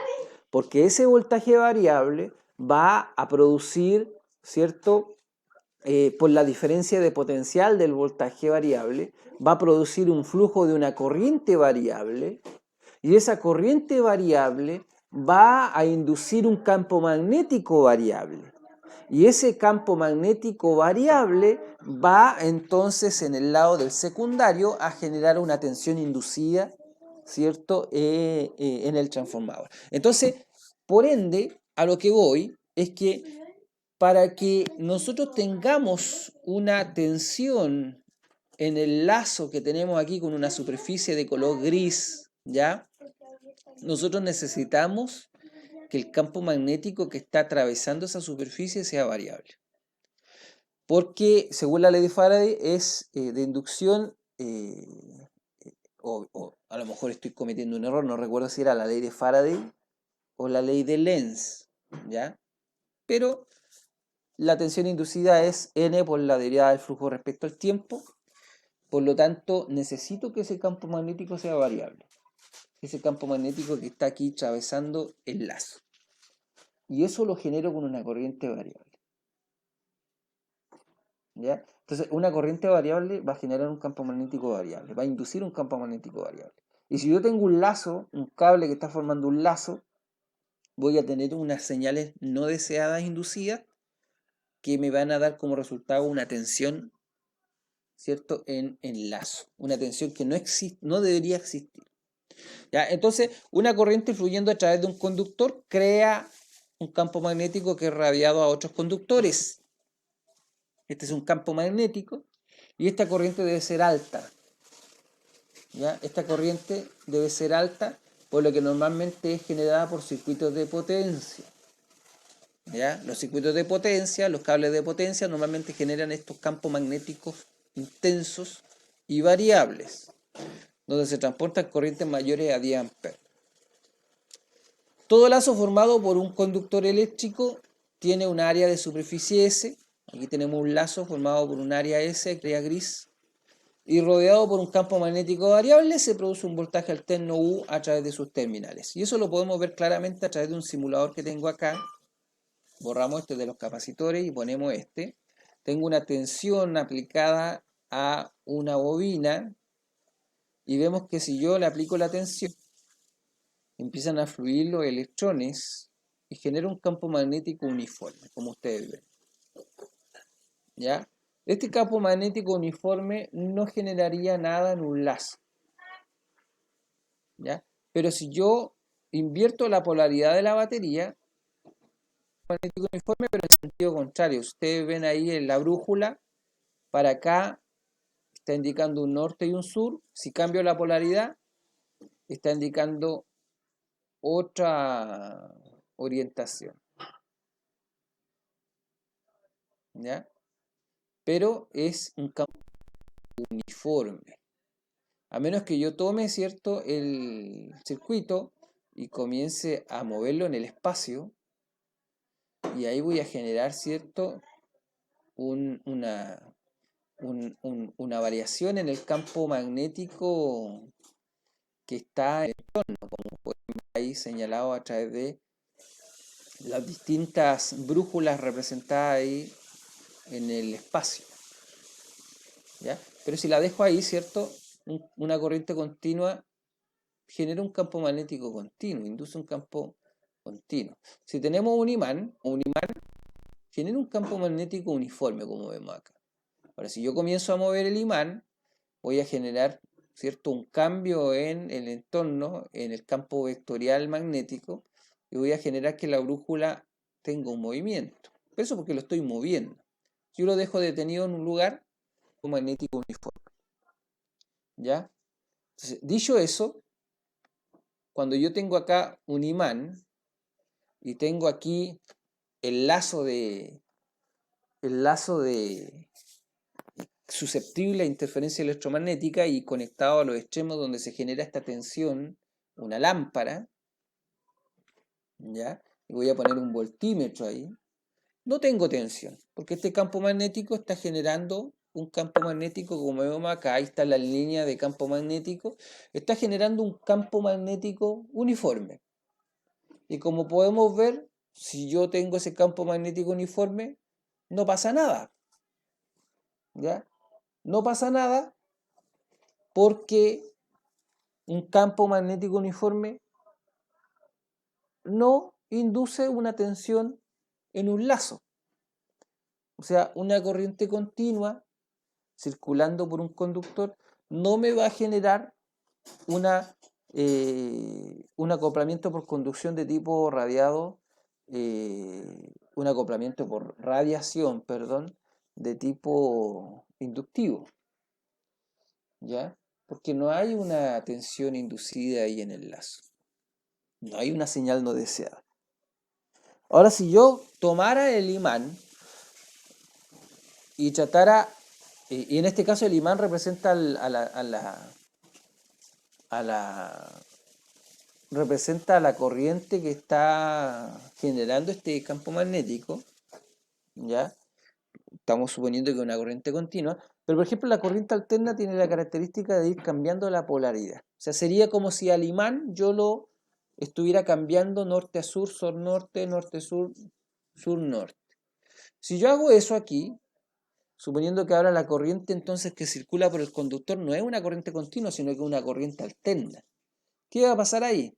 porque ese voltaje variable va a producir, ¿cierto?, por la diferencia de potencial del voltaje variable, va a producir un flujo de una corriente variable, y esa corriente variable va a inducir un campo magnético variable. Y ese campo magnético variable va entonces en el lado del secundario a generar una tensión inducida, ¿cierto?, en el transformador. Entonces, por ende, a lo que voy es que para que nosotros tengamos una tensión en el lazo que tenemos aquí con una superficie de color gris, ¿ya?, nosotros necesitamos que el campo magnético que está atravesando esa superficie sea variable. Porque, según la ley de Faraday, es de inducción, o a lo mejor estoy cometiendo un error, no recuerdo si era la ley de Faraday o la ley de Lenz, ¿ya? Pero la tensión inducida es N por la derivada del flujo respecto al tiempo. Por lo tanto, necesito que ese campo magnético sea variable. Ese campo magnético que está aquí atravesando el lazo. Y eso lo genero con una corriente variable, ¿ya? Entonces, una corriente variable va a generar un campo magnético variable, va a inducir un campo magnético variable. Y si yo tengo un lazo, un cable que está formando un lazo, voy a tener unas señales no deseadas inducidas que me van a dar como resultado una tensión, ¿cierto?, en el lazo. Una tensión que no existe, no debería existir. ¿Ya? Entonces, una corriente fluyendo a través de un conductor crea un campo magnético que es radiado a otros conductores. Este es un campo magnético y esta corriente debe ser alta. ¿Ya? Esta corriente debe ser alta, por lo que normalmente es generada por circuitos de potencia. ¿Ya? Los circuitos de potencia, los cables de potencia normalmente generan estos campos magnéticos intensos y variables, donde se transportan corrientes mayores a 10 amperes. Todo lazo formado por un conductor eléctrico tiene un área de superficie S, Aquí tenemos un lazo formado por un área S, área gris, y rodeado por un campo magnético variable, se produce un voltaje alterno U a través de sus terminales. Y eso lo podemos ver claramente a través de un simulador que tengo acá. Borramos este de los capacitores y ponemos este. Tengo una tensión aplicada a una bobina y vemos que si yo le aplico la tensión, empiezan a fluir los electrones y genera un campo magnético uniforme, como ustedes ven. ¿Ya? Este campo magnético uniforme no generaría nada en un lazo. ¿Ya? Pero si yo invierto la polaridad de la batería, magnético uniforme, pero en sentido contrario. Ustedes ven ahí en la brújula, para acá está indicando un norte y un sur. Si cambio la polaridad, está indicando otra orientación. ¿Ya? Pero es un campo uniforme. A menos que yo tome, ¿cierto?, el circuito y comience a moverlo en el espacio, y ahí voy a generar, ¿cierto?, una variación en el campo magnético que está en el entorno, como pueden ver ahí señalado a través de las distintas brújulas representadas ahí en el espacio. ¿Ya? Pero si la dejo ahí, ¿cierto?, una corriente continua genera un campo magnético continuo, induce un campo continuo. Si tenemos un imán genera un campo magnético uniforme, como vemos acá. Ahora, si yo comienzo a mover el imán, voy a generar, ¿cierto?, un cambio en el entorno, en el campo vectorial magnético, y voy a generar que la brújula tenga un movimiento. Eso porque lo estoy moviendo. Si yo lo dejo detenido en un lugar, un magnético uniforme. ¿Ya? Entonces, dicho eso, cuando yo tengo acá un imán y tengo aquí el lazo susceptible a interferencia electromagnética y conectado a los extremos donde se genera esta tensión, una lámpara, ¿ya? Y voy a poner un voltímetro ahí. No tengo tensión, porque este campo magnético está generando un campo magnético, como vemos acá, ahí está la línea de campo magnético, está generando un campo magnético uniforme. Y como podemos ver, si yo tengo ese campo magnético uniforme, no pasa nada. ¿Ya? No pasa nada porque un campo magnético uniforme no induce una tensión en un lazo. O sea, una corriente continua circulando por un conductor no me va a generar un acoplamiento por conducción de tipo radiado, un acoplamiento por radiación, perdón, de tipo inductivo. ¿Ya? Porque no hay una tensión inducida ahí en el lazo. No hay una señal no deseada. Ahora, si yo tomara el imán y tratara, y en este caso el imán representa representa la corriente que está generando este campo magnético, ¿ya? Estamos suponiendo que es una corriente continua, pero por ejemplo la corriente alterna tiene la característica de ir cambiando la polaridad. O sea, sería como si al imán yo lo estuviera cambiando norte a sur, sur-norte, norte-sur, sur-norte. Si yo hago eso aquí, suponiendo que ahora la corriente entonces que circula por el conductor no es una corriente continua, sino que es una corriente alterna, ¿qué va a pasar ahí?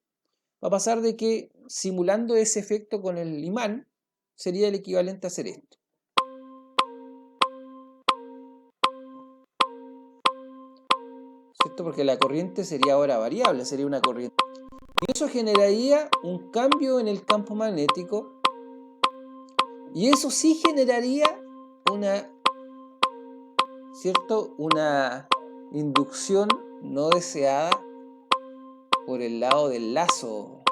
Va a pasar de que simulando ese efecto con el imán sería el equivalente a hacer esto. ¿Cierto? Porque la corriente sería ahora variable, sería una corriente. Y eso generaría un cambio en el campo magnético, y eso sí generaría una inducción no deseada por el lado del lazo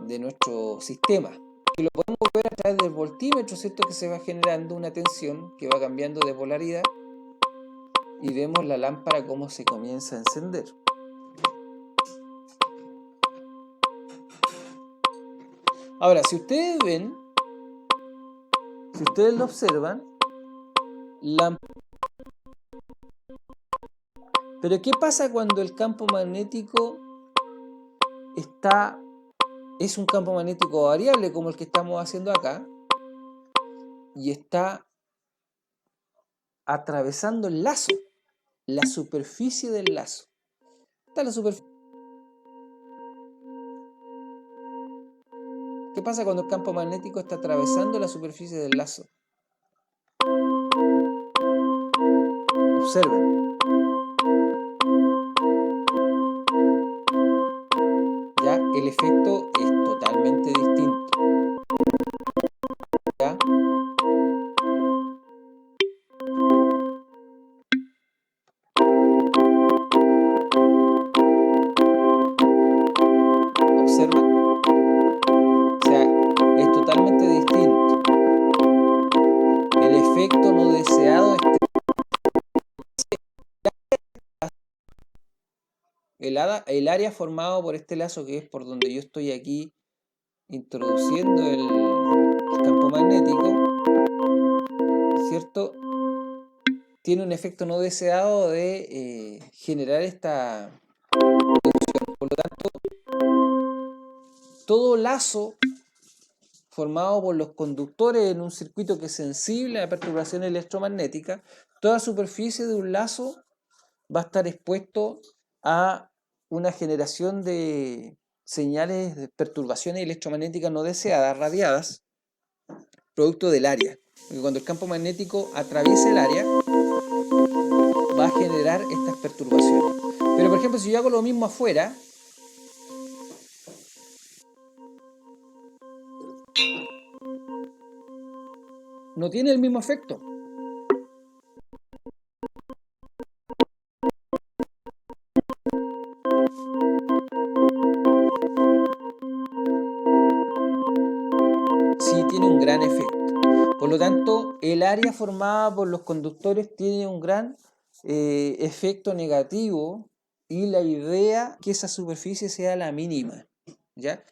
de nuestro sistema. Que lo podemos ver a través del voltímetro, ¿cierto? Que se va generando una tensión que va cambiando de polaridad, y vemos la lámpara cómo se comienza a encender. Ahora, si ustedes si ustedes lo observan, pero ¿qué pasa cuando el campo magnético es un campo magnético variable como el que estamos haciendo acá y está atravesando el lazo, la superficie del lazo? Está la superficie. ¿Qué pasa cuando el campo magnético está atravesando la superficie del lazo? Observen. Ya el efecto es totalmente distinto. ¿Ya? ¿Observan? O sea, es totalmente distinto. El efecto no deseado es el área formado por este lazo, que es por donde yo estoy aquí introduciendo el campo magnético, ¿cierto? Tiene un efecto no deseado de generar esta reducción. Por lo tanto, todo lazo formado por los conductores en un circuito que es sensible a la perturbación electromagnética, toda superficie de un lazo va a estar expuesto a una generación de señales de perturbaciones electromagnéticas no deseadas, radiadas, producto del área. Porque cuando el campo magnético atraviesa el área, va a generar estas perturbaciones. Pero por ejemplo, si yo hago lo mismo afuera, no tiene el mismo efecto. Sí tiene un gran efecto. Por lo tanto, el área formada por los conductores tiene un gran efecto negativo, y la idea es que esa superficie sea la mínima, ¿ya?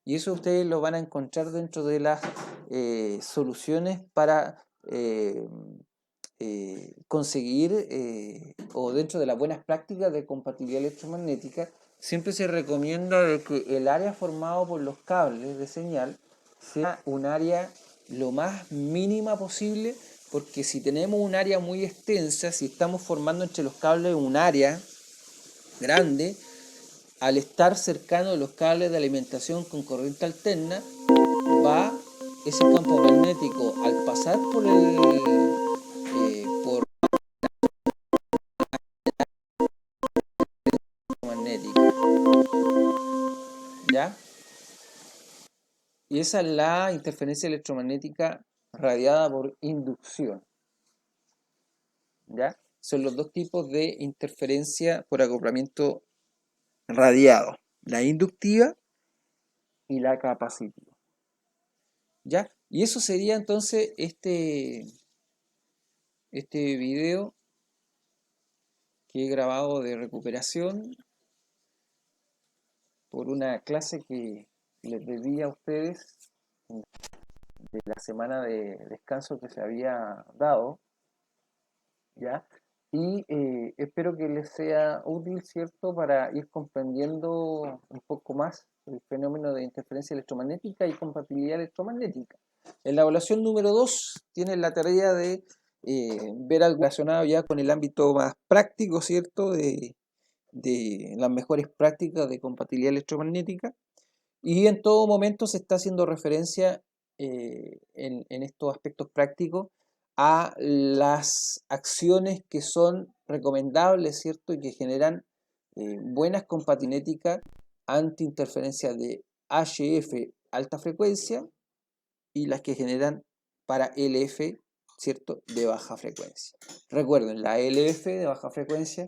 Y eso ustedes lo van a encontrar dentro de las soluciones para conseguir, o dentro de las buenas prácticas de compatibilidad electromagnética, siempre se recomienda de que el área formado por los cables de señal sea un área lo más mínima posible, porque si tenemos un área muy extensa, si estamos formando entre los cables un área grande, al estar cercano de los cables de alimentación con corriente alterna, va ese campo magnético, al pasar por magnética, ¿ya? Y esa es la interferencia electromagnética radiada por inducción, ¿ya? Son los dos tipos de interferencia por acoplamiento radiado, la inductiva y la capacitiva, ¿ya? Y eso sería entonces este video que he grabado de recuperación por una clase que les debí a ustedes de la semana de descanso que se había dado, ¿ya? Y espero que les sea útil, ¿cierto?, para ir comprendiendo un poco más el fenómeno de interferencia electromagnética y compatibilidad electromagnética. En la evaluación número 2 tienen la tarea de ver algo relacionado ya con el ámbito más práctico, ¿cierto?, de las mejores prácticas de compatibilidad electromagnética, y en todo momento se está haciendo referencia en estos aspectos prácticos a las acciones que son recomendables, ¿cierto?, y que generan buenas compatinéticas ante interferencia de HF alta frecuencia, y las que generan para LF, ¿cierto?, de baja frecuencia. Recuerden, la LF de baja frecuencia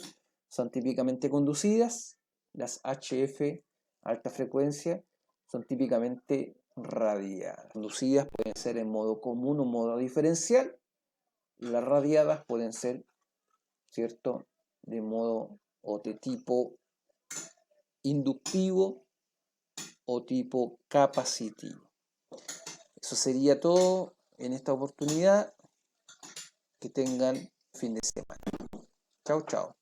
son típicamente conducidas, las HF alta frecuencia son típicamente radiadas. Conducidas pueden ser en modo común o modo diferencial, las radiadas pueden ser, ¿cierto?, de modo o de tipo inductivo o tipo capacitivo. Eso sería todo en esta oportunidad. Que tengan fin de semana. Chao, chao.